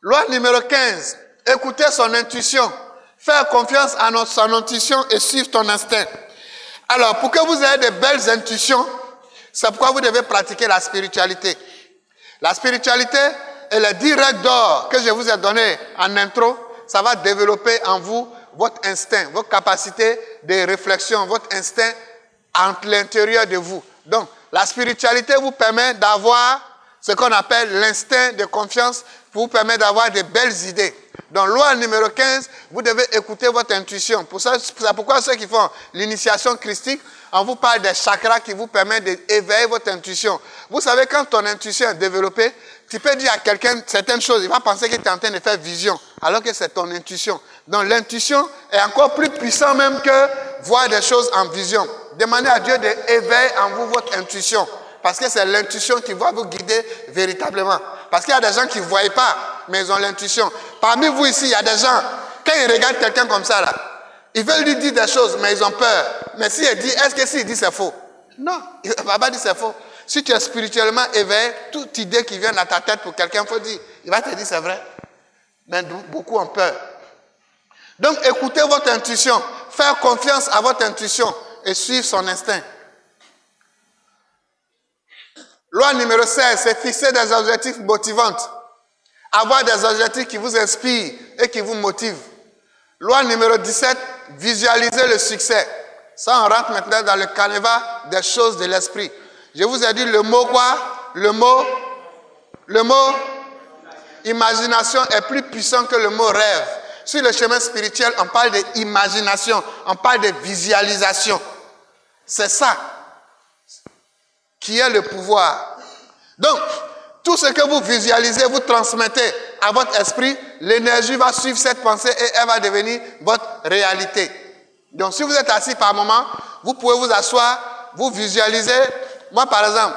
Loi numéro 15. Écouter son intuition. Faire confiance à son intuition et suivre ton instinct. Alors, pour que vous ayez de belles intuitions, c'est pourquoi vous devez pratiquer la spiritualité. La spiritualité et les 10 règles d'or que je vous ai données en intro, ça va développer en vous votre instinct, votre capacité de réflexion, votre instinct entre l'intérieur de vous. Donc, la spiritualité vous permet d'avoir ce qu'on appelle l'instinct de confiance, vous permet d'avoir de belles idées. Donc, loi numéro 15, vous devez écouter votre intuition. C'est pourquoi ceux qui font l'initiation christique, on vous parle des chakras qui vous permettent d'éveiller votre intuition. Vous savez, quand ton intuition est développée, Tu peux dire à quelqu'un certaines choses, il va penser que tu es en train de faire vision, alors que c'est ton intuition. Donc l'intuition est encore plus puissante même que voir des choses en vision. Demandez à Dieu d'éveiller en vous votre intuition. Parce que c'est l'intuition qui va vous guider véritablement. Parce qu'il y a des gens qui ne voient pas, mais ils ont l'intuition. Parmi vous ici, il y a des gens, quand ils regardent quelqu'un comme ça, là, ils veulent lui dire des choses, mais ils ont peur. Mais s'il dit, est-ce que s'il dit c'est faux? Non, il ne va pas dire c'est faux. Si tu es spirituellement éveillé, toute idée qui vient dans ta tête pour quelqu'un, il faut dire, il va te dire c'est vrai. Mais beaucoup ont peur. Donc écoutez votre intuition, faire confiance à votre intuition et suivre son instinct. Loi numéro 16, c'est fixer des objectifs motivants. Avoir des objectifs qui vous inspirent et qui vous motivent. Loi numéro 17, visualiser le succès. Ça, on rentre maintenant dans le canevas des choses de l'esprit. Je vous ai dit le mot quoi? Le mot imagination est plus puissant que le mot rêve. Sur le chemin spirituel, on parle d'imagination, on parle de visualisation. C'est ça qui est le pouvoir. Donc, tout ce que vous visualisez, vous transmettez à votre esprit, l'énergie va suivre cette pensée et elle va devenir votre réalité. Donc, si vous êtes assis par moment, vous pouvez vous asseoir, vous visualisez. Moi, par exemple,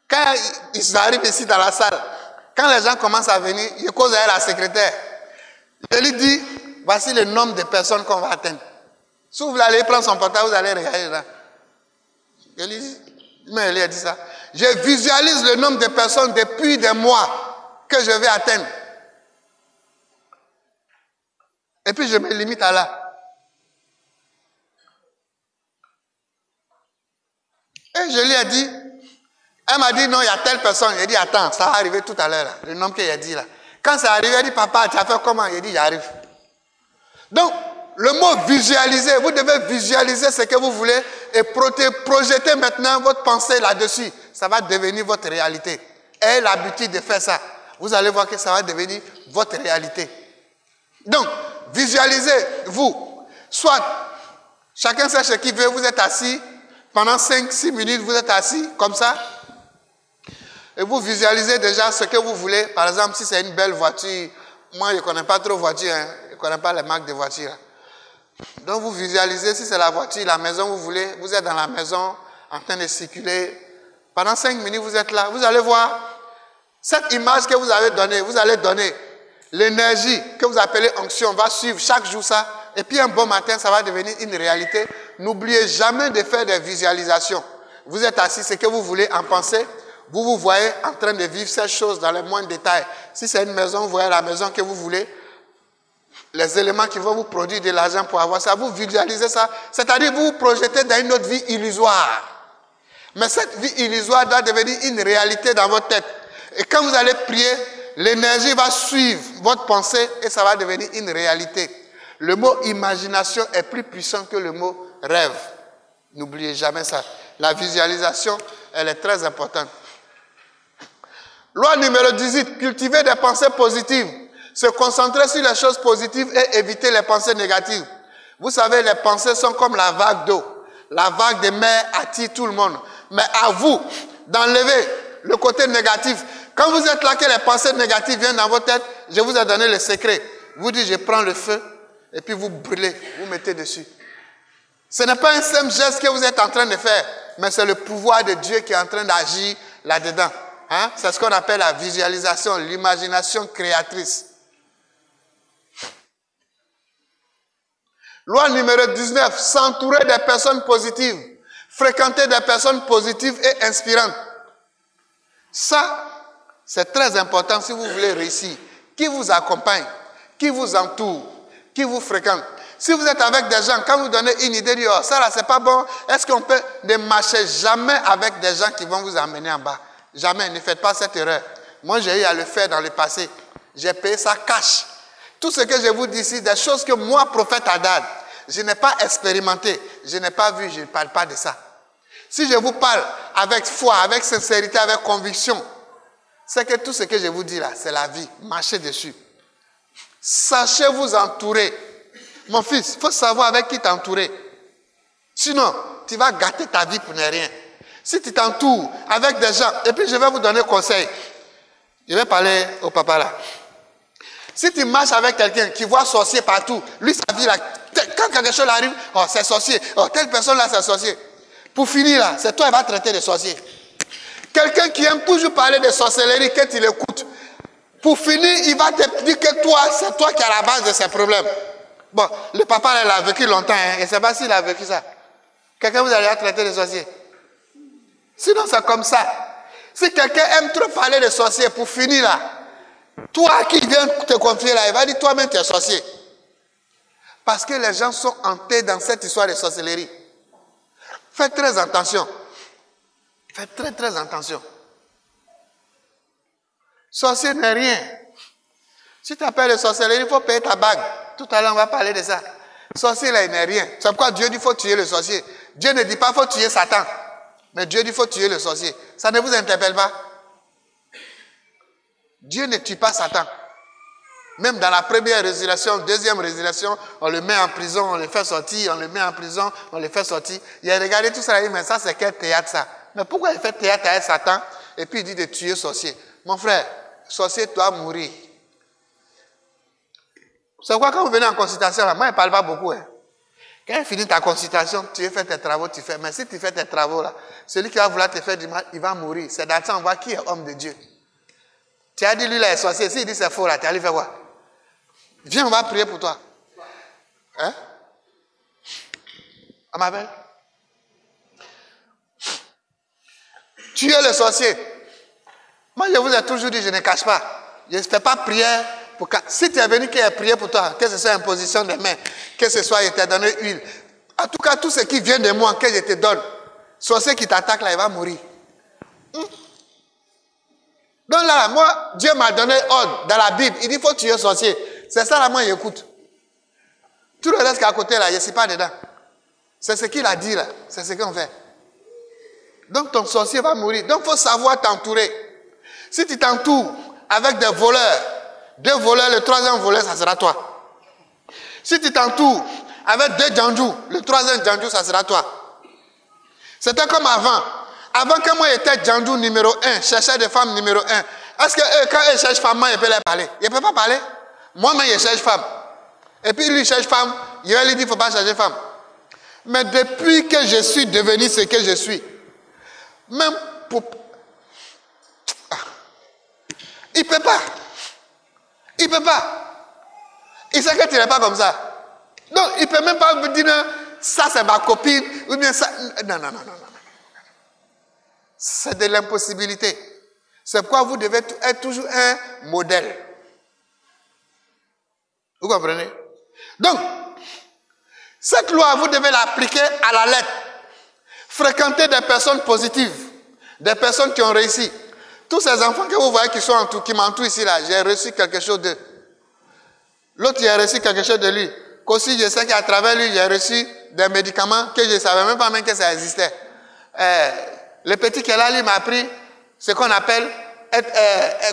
quand ils arrivent ici dans la salle, quand les gens commencent à venir, je cause avec la secrétaire. Je lui dis, voici le nombre de personnes qu'on va atteindre. Si vous allez prendre son portable, vous allez regarder là. Je lui dis, mais elle a dit ça. Je visualise le nombre de personnes depuis des mois que je vais atteindre. Et puis je me limite à là. Et je lui ai dit, elle m'a dit non, il y a telle personne. J'ai dit attends, ça va arriver tout à l'heure, le nombre qu'il a dit là. Quand c'est arrivé, elle dit papa, tu as fait comment? J'ai dit j'arrive. Donc, le mot visualiser, vous devez visualiser ce que vous voulez et projeter maintenant votre pensée là-dessus. Ça va devenir votre réalité. Ayez l'habitude de faire ça. Vous allez voir que ça va devenir votre réalité. Donc, visualisez-vous. Soit, chacun sait ce qu'il veut, vous êtes assis, pendant 5-6 minutes, vous êtes assis, comme ça. Et vous visualisez déjà ce que vous voulez. Par exemple, si c'est une belle voiture, moi je ne connais pas trop voiture, hein, je ne connais pas les marques de voitures. Donc vous visualisez, si c'est la voiture, la maison vous voulez, vous êtes dans la maison, en train de circuler. Pendant 5 minutes, vous êtes là, vous allez voir cette image que vous avez donnée, vous allez donner l'énergie que vous appelez onction, va suivre chaque jour ça. Et puis un bon matin, ça va devenir une réalité. N'oubliez jamais de faire des visualisations. Vous êtes assis, ce que vous voulez en penser. Vous vous voyez en train de vivre ces choses dans les moindres détails. Si c'est une maison, vous voyez la maison que vous voulez. Les éléments qui vont vous produire de l'argent pour avoir ça. Vous visualisez ça. C'est-à-dire vous vous projetez dans une autre vie illusoire. Mais cette vie illusoire doit devenir une réalité dans votre tête. Et quand vous allez prier, l'énergie va suivre votre pensée et ça va devenir une réalité. Le mot imagination est plus puissant que le mot rêve. N'oubliez jamais ça. La visualisation, elle est très importante. Loi numéro 18, cultiver des pensées positives. Se concentrer sur les choses positives et éviter les pensées négatives. Vous savez, les pensées sont comme la vague d'eau. La vague de mer attire tout le monde. Mais à vous d'enlever le côté négatif. Quand vous êtes là, que les pensées négatives viennent dans votre tête, je vous ai donné le secret. Vous dites, je prends le feu et puis vous brûlez, vous mettez dessus. Ce n'est pas un simple geste que vous êtes en train de faire, mais c'est le pouvoir de Dieu qui est en train d'agir là-dedans. Hein? C'est ce qu'on appelle la visualisation, l'imagination créatrice. Loi numéro 19, s'entourer des personnes positives, fréquenter des personnes positives et inspirantes. Ça, c'est très important si vous voulez réussir. Qui vous accompagne, qui vous entoure, qui vous fréquente. Si vous êtes avec des gens, quand vous donnez une idée, oh, ça là, c'est pas bon, est-ce qu'on peut ne marcher jamais avec des gens qui vont vous emmener en bas? Jamais, ne faites pas cette erreur. Moi, j'ai eu à le faire dans le passé. J'ai payé ça cash. Tout ce que je vous dis ici, des choses que moi, prophète Hadad, je n'ai pas expérimenté, je n'ai pas vu, je ne parle pas de ça. Si je vous parle avec foi, avec sincérité, avec conviction, c'est que tout ce que je vous dis là, c'est la vie. Marchez dessus. Sachez vous entourer. Mon fils, il faut savoir avec qui t'entourer. Sinon, tu vas gâter ta vie pour ne rien. Si tu t'entoures avec des gens, et puis je vais vous donner conseil. Je vais parler au papa là. Si tu marches avec quelqu'un qui voit sorcier partout, lui sa vie là, quand quelque chose arrive, oh c'est sorcier, oh telle personne là c'est sorcier. Pour finir là, c'est toi qui vas traiter de sorcier. Quelqu'un qui aime toujours parler de sorcellerie, quand il écoute, pour finir, il va te dire que toi, c'est toi qui es à la base de ces problèmes. Bon, le papa là, il a vécu longtemps, hein, et c'est pas s'il a vécu ça. Quelqu'un vous allez traiter de sorcier. Sinon, c'est comme ça. Si quelqu'un aime trop parler de sorcier, pour finir là, toi qui viens te confier là, il va dire toi-même tu es sorcier. Parce que les gens sont hantés dans cette histoire de sorcellerie. Faites très attention. Faites très très attention. Sorcier n'est rien. Si tu appelles de sorcellerie, il faut payer ta bague. Tout à l'heure, on va parler de ça. Sorcier là, il n'est rien. C'est pourquoi Dieu dit qu'il faut tuer le sorcier. Dieu ne dit pas qu'il faut tuer Satan. Mais Dieu dit qu'il faut tuer le sorcier. Ça ne vous interpelle pas? Dieu ne tue pas Satan. Même dans la première résurrection, deuxième résurrection, on le met en prison, on le fait sortir, on le met en prison, on le fait sortir. Il a regardé tout ça, il dit, mais ça c'est quel théâtre ça? Mais pourquoi il fait théâtre avec Satan et puis il dit de tuer sorcier? Mon frère, sorcier doit mourir. C'est quoi quand vous venez en consultation là, moi je ne parle pas beaucoup. Hein. Quand tu finis ta consultation, tu fais tes travaux, tu fais. Mais si tu fais tes travaux là, celui qui va vouloir te faire du mal, il va mourir. C'est dans ça on voit qui est homme de Dieu. Tu as dit lui là est sorcier, s'il dit c'est faux là, tu allé faire quoi? Viens, on va prier pour toi. Hein? On m'appelle? Tu es le sorcier. Moi, je vous ai toujours dit, je ne cache pas. Je ne fais pas prière pour... Si tu es venu qu'il y ait prière pour toi, que ce soit imposition des mains, que ce soit il t'a donné huile. En tout cas, tout ce qui vient de moi, que je te donne, sorcier qui t'attaque là, il va mourir. Donc là, moi, Dieu m'a donné ordre dans la Bible. Il dit, il faut tuer sorcier. C'est ça là, moi, j'écoute. Tout le reste qui est à côté là, je ne suis pas dedans. C'est ce qu'il a dit là. C'est ce qu'on fait. Donc ton sorcier va mourir. Donc il faut savoir t'entourer. Si tu t'entoures avec des voleurs, deux voleurs, le troisième voleur, ça sera toi. Si tu t'entoures avec deux djandjous, le troisième djandjou, ça sera toi. C'était comme avant. Avant que moi j'étais djandjou numéro 1, cherchais des femmes numéro 1. Est-ce que eux, quand ils cherchent femme, moi je peux les parler? Ils ne peuvent pas parler. Moi-même je cherche femme. Et puis lui cherche femme, il va lui dire qu'il ne faut pas chercher femme. Mais depuis que je suis devenu ce que je suis, même pour... Il ne peut pas. Il ne peut pas. Il sait que tu n'es pas comme ça. Donc, il ne peut même pas vous dire, ça c'est ma copine, ou bien ça... Non. C'est de l'impossibilité. C'est pourquoi vous devez être toujours un modèle. Vous comprenez? Donc, cette loi, vous devez l'appliquer à la lettre. Fréquenter des personnes positives, des personnes qui ont réussi. Tous ces enfants que vous voyez qui m'entourent ici, là, j'ai reçu quelque chose d'eux. L'autre, j'ai reçu quelque chose de lui. Qu'aussi, je sais qu'à travers lui, j'ai reçu des médicaments que je ne savais même pas que ça existait. Le petit qui est là, lui, m'a appris ce qu'on appelle,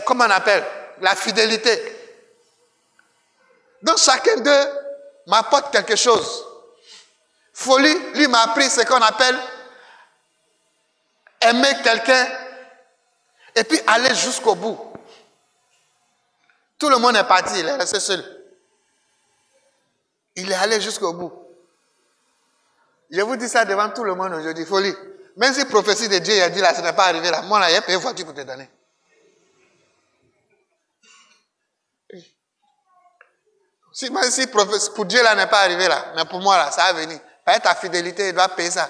comment on appelle, la fidélité. Donc, chacun d'eux m'apporte quelque chose. Folie, lui, m'a appris ce qu'on appelle aimer quelqu'un et puis aller jusqu'au bout. Tout le monde est parti, il est resté seul. Il est allé jusqu'au bout. Je vous dis ça devant tout le monde aujourd'hui, folie. Même si prophétie de Dieu a dit là, ce n'est pas arrivé là, moi là, j'ai payé une voiture pour te donner. Même si pour Dieu là n'est pas arrivé là, mais pour moi là, ça va venir. Par ta fidélité, il doit payer ça.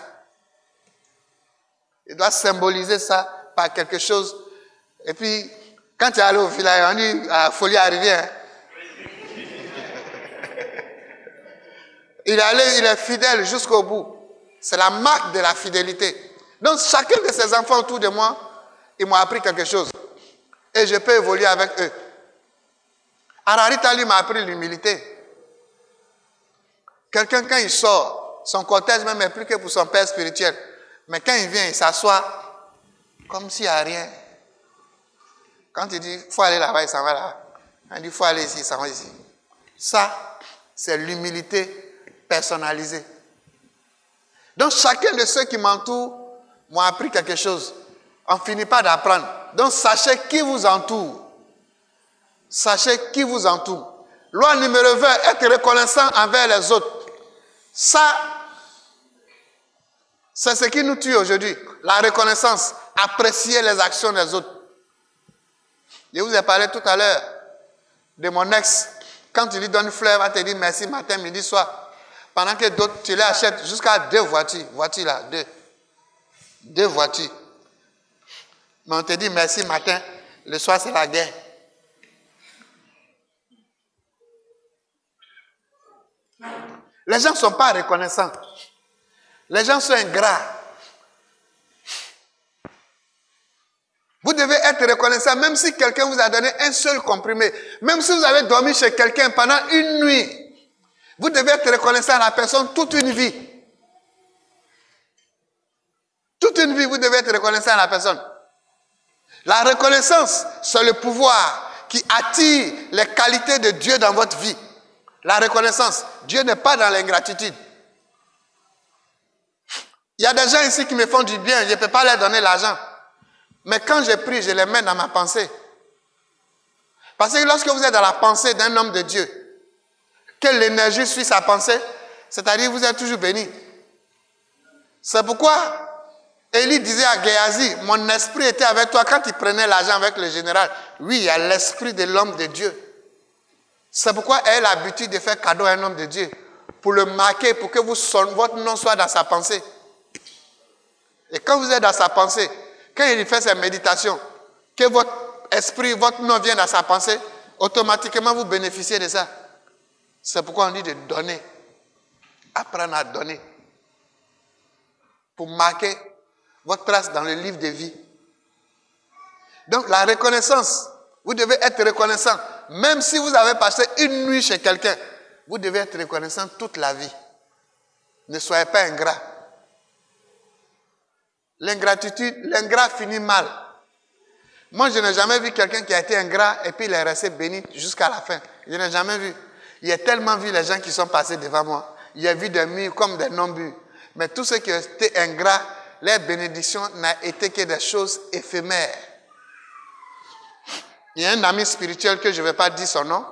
Il doit symboliser ça par quelque chose. Et puis, quand tu es allé au village, on dit, la folie est arrivée. Hein? Il est fidèle jusqu'au bout. C'est la marque de la fidélité. Donc, chacun de ces enfants autour de moi, ils m'ont appris quelque chose. Et je peux évoluer avec eux. Ararita, lui, m'a appris l'humilité. Quelqu'un, quand il sort, son cortège même est plus que pour son père spirituel. Mais quand il vient, il s'assoit comme s'il n'y a rien. Quand il dit, il faut aller là-bas, il s'en va là. Quand il dit, il faut aller ici, il s'en va ici. Ça, c'est l'humilité personnalisée. Donc, chacun de ceux qui m'entourent m'ont appris quelque chose. On ne finit pas d'apprendre. Donc, sachez qui vous entoure. Sachez qui vous entoure. Loi numéro 20, être reconnaissant envers les autres. Ça, c'est ce qui nous tue aujourd'hui. La reconnaissance, apprécier les actions des autres. Je vous ai parlé tout à l'heure de mon ex. Quand tu lui donnes une fleur, elle va te dire merci matin, midi, soir. Pendant que d'autres, tu les achètes jusqu'à 2 voitures. Voitures là, 2. 2 voitures. Mais on te dit merci matin, le soir c'est la guerre. Les gens ne sont pas reconnaissants. Les gens sont ingrats. Vous devez être reconnaissant, même si quelqu'un vous a donné un seul comprimé. Même si vous avez dormi chez quelqu'un pendant une nuit. Vous devez être reconnaissant à la personne toute une vie. Toute une vie, vous devez être reconnaissant à la personne. La reconnaissance, c'est le pouvoir qui attire les qualités de Dieu dans votre vie. La reconnaissance. Dieu n'est pas dans l'ingratitude. Il y a des gens ici qui me font du bien, je ne peux pas leur donner l'argent. Mais quand je prie, je les mets dans ma pensée. Parce que lorsque vous êtes dans la pensée d'un homme de Dieu, que l'énergie suit sa pensée, c'est-à-dire vous êtes toujours béni. C'est pourquoi Élie disait à Géasi, mon esprit était avec toi quand il prenait l'argent avec le général. Oui, il y a l'esprit de l'homme de Dieu. C'est pourquoi elle a l'habitude de faire cadeau à un homme de Dieu. Pour le marquer, pour que votre nom soit dans sa pensée. Et quand vous êtes dans sa pensée, quand il fait ses méditations, que votre esprit, votre nom vient dans sa pensée, automatiquement vous bénéficiez de ça. C'est pourquoi on dit de donner. Apprendre à donner. Pour marquer votre trace dans le livre de vie. Donc la reconnaissance, vous devez être reconnaissant. Même si vous avez passé une nuit chez quelqu'un, vous devez être reconnaissant toute la vie. Ne soyez pas ingrat. L'ingratitude, l'ingrat finit mal. Moi, je n'ai jamais vu quelqu'un qui a été ingrat et puis il est resté béni jusqu'à la fin. Je n'ai jamais vu. Il y a tellement vu les gens qui sont passés devant moi. Il y a vu des murs comme des non-murs. Mais tous ceux qui ont été ingrats, leur bénédiction n'a été que des choses éphémères. Il y a un ami spirituel que je ne vais pas dire son nom.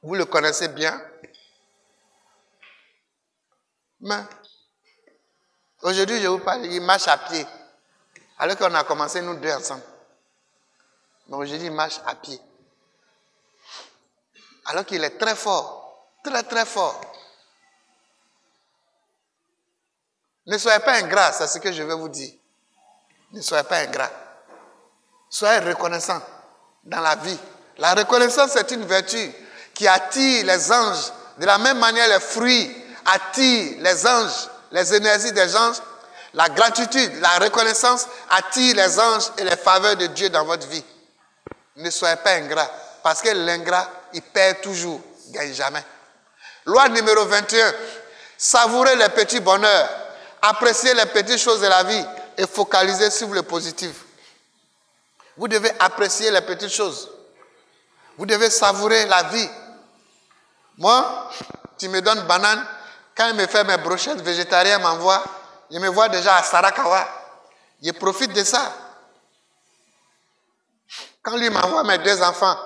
Vous le connaissez bien. Mais aujourd'hui, je vous parle, il marche à pied. Alors qu'on a commencé nous deux ensemble. Mais aujourd'hui, il marche à pied. Alors qu'il est très fort. Très, très fort. Ne soyez pas ingrat, c'est ce que je vais vous dire. Ne soyez pas ingrat. Soyez reconnaissant dans la vie. La reconnaissance, c'est une vertu qui attire les anges. De la même manière, les fruits attirent les anges, les énergies des anges. La gratitude, la reconnaissance attire les anges et les faveurs de Dieu dans votre vie. Ne soyez pas ingrat. Parce que l'ingrat, il perd toujours, il ne gagne jamais. Loi numéro 21. Savourez les petits bonheurs. Appréciez les petites choses de la vie et focalisez sur le positif. Vous devez apprécier les petites choses. Vous devez savourer la vie. Moi, tu me donnes banane. Quand il me fait mes brochettes végétariennes, m'envoie, je me vois déjà à Sarakawa. Je profite de ça. Quand lui m'envoie mes 2 enfants,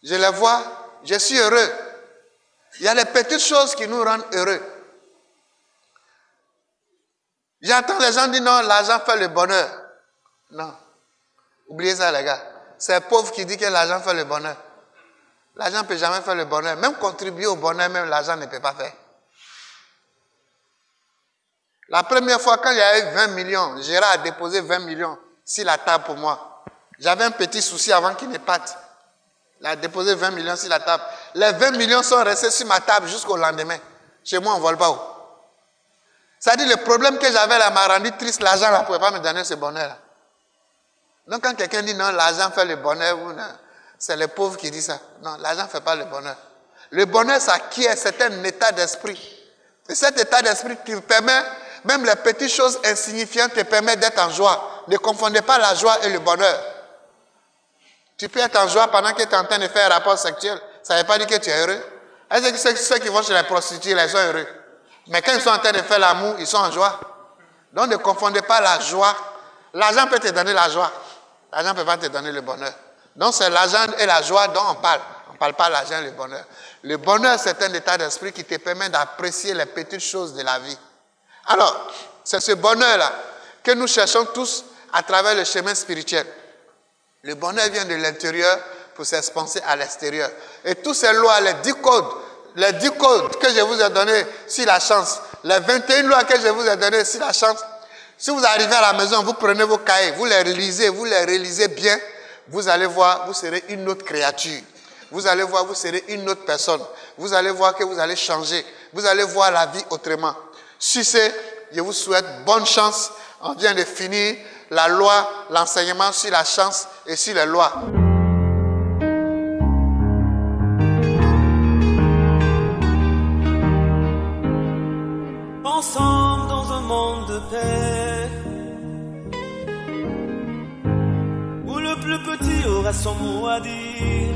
je les vois, je suis heureux. Il y a les petites choses qui nous rendent heureux. J'entends les gens dire non, l'argent fait le bonheur. Non. Oubliez ça, les gars. C'est un pauvre qui dit que l'argent fait le bonheur. L'argent ne peut jamais faire le bonheur. Même contribuer au bonheur, même l'argent ne peut pas faire. La première fois, quand il y a eu 20 millions, Gérard a déposé 20 millions sur la table pour moi. J'avais un petit souci avant qu'il ne parte. Il a déposé 20 millions sur la table. Les 20 millions sont restés sur ma table jusqu'au lendemain. Chez moi, on ne vole pas où. C'est-à-dire, le problème que j'avais là m'a rendu triste. L'argent ne pouvait pas me donner ce bonheur-là. Donc, quand quelqu'un dit non, l'argent fait le bonheur, c'est le pauvre qui dit ça. Non, l'argent ne fait pas le bonheur. Le bonheur, c'est un état d'esprit. Et cet état d'esprit te permet, même les petites choses insignifiantes te permettent d'être en joie. Ne confondez pas la joie et le bonheur. Tu peux être en joie pendant que tu es en train de faire un rapport sexuel. Ça ne veut pas dire que tu es heureux. Est-ce que ceux qui vont chez les prostituées, ils sont heureux? Mais quand ils sont en train de faire l'amour, ils sont en joie. Donc ne confondez pas la joie. L'argent peut te donner la joie. L'argent ne peut pas te donner le bonheur. Donc c'est l'argent et la joie dont on parle. On ne parle pas de l'argent et le bonheur. Le bonheur, c'est un état d'esprit qui te permet d'apprécier les petites choses de la vie. Alors, c'est ce bonheur-là que nous cherchons tous à travers le chemin spirituel. Le bonheur vient de l'intérieur pour s'expanser à l'extérieur. Et toutes ces lois, les 10 codes que je vous ai donnés, si la chance, les 21 lois que je vous ai données, si la chance, si vous arrivez à la maison, vous prenez vos cahiers, vous les réalisez bien, vous allez voir, vous serez une autre créature. Vous allez voir, vous serez une autre personne. Vous allez voir que vous allez changer. Vous allez voir la vie autrement. Si c'est, je vous souhaite bonne chance. On vient de finir la loi, l'enseignement sur la chance et sur les lois. Ensemble dans un monde de paix, où le plus petit aura son mot à dire.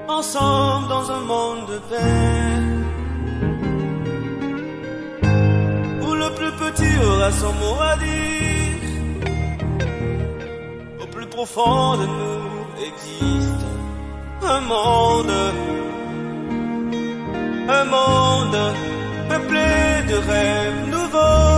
Ensemble dans un monde de paix, où le plus petit aura son mot à dire. Au plus profond de nous existe un monde peuplé de rêves nouveaux.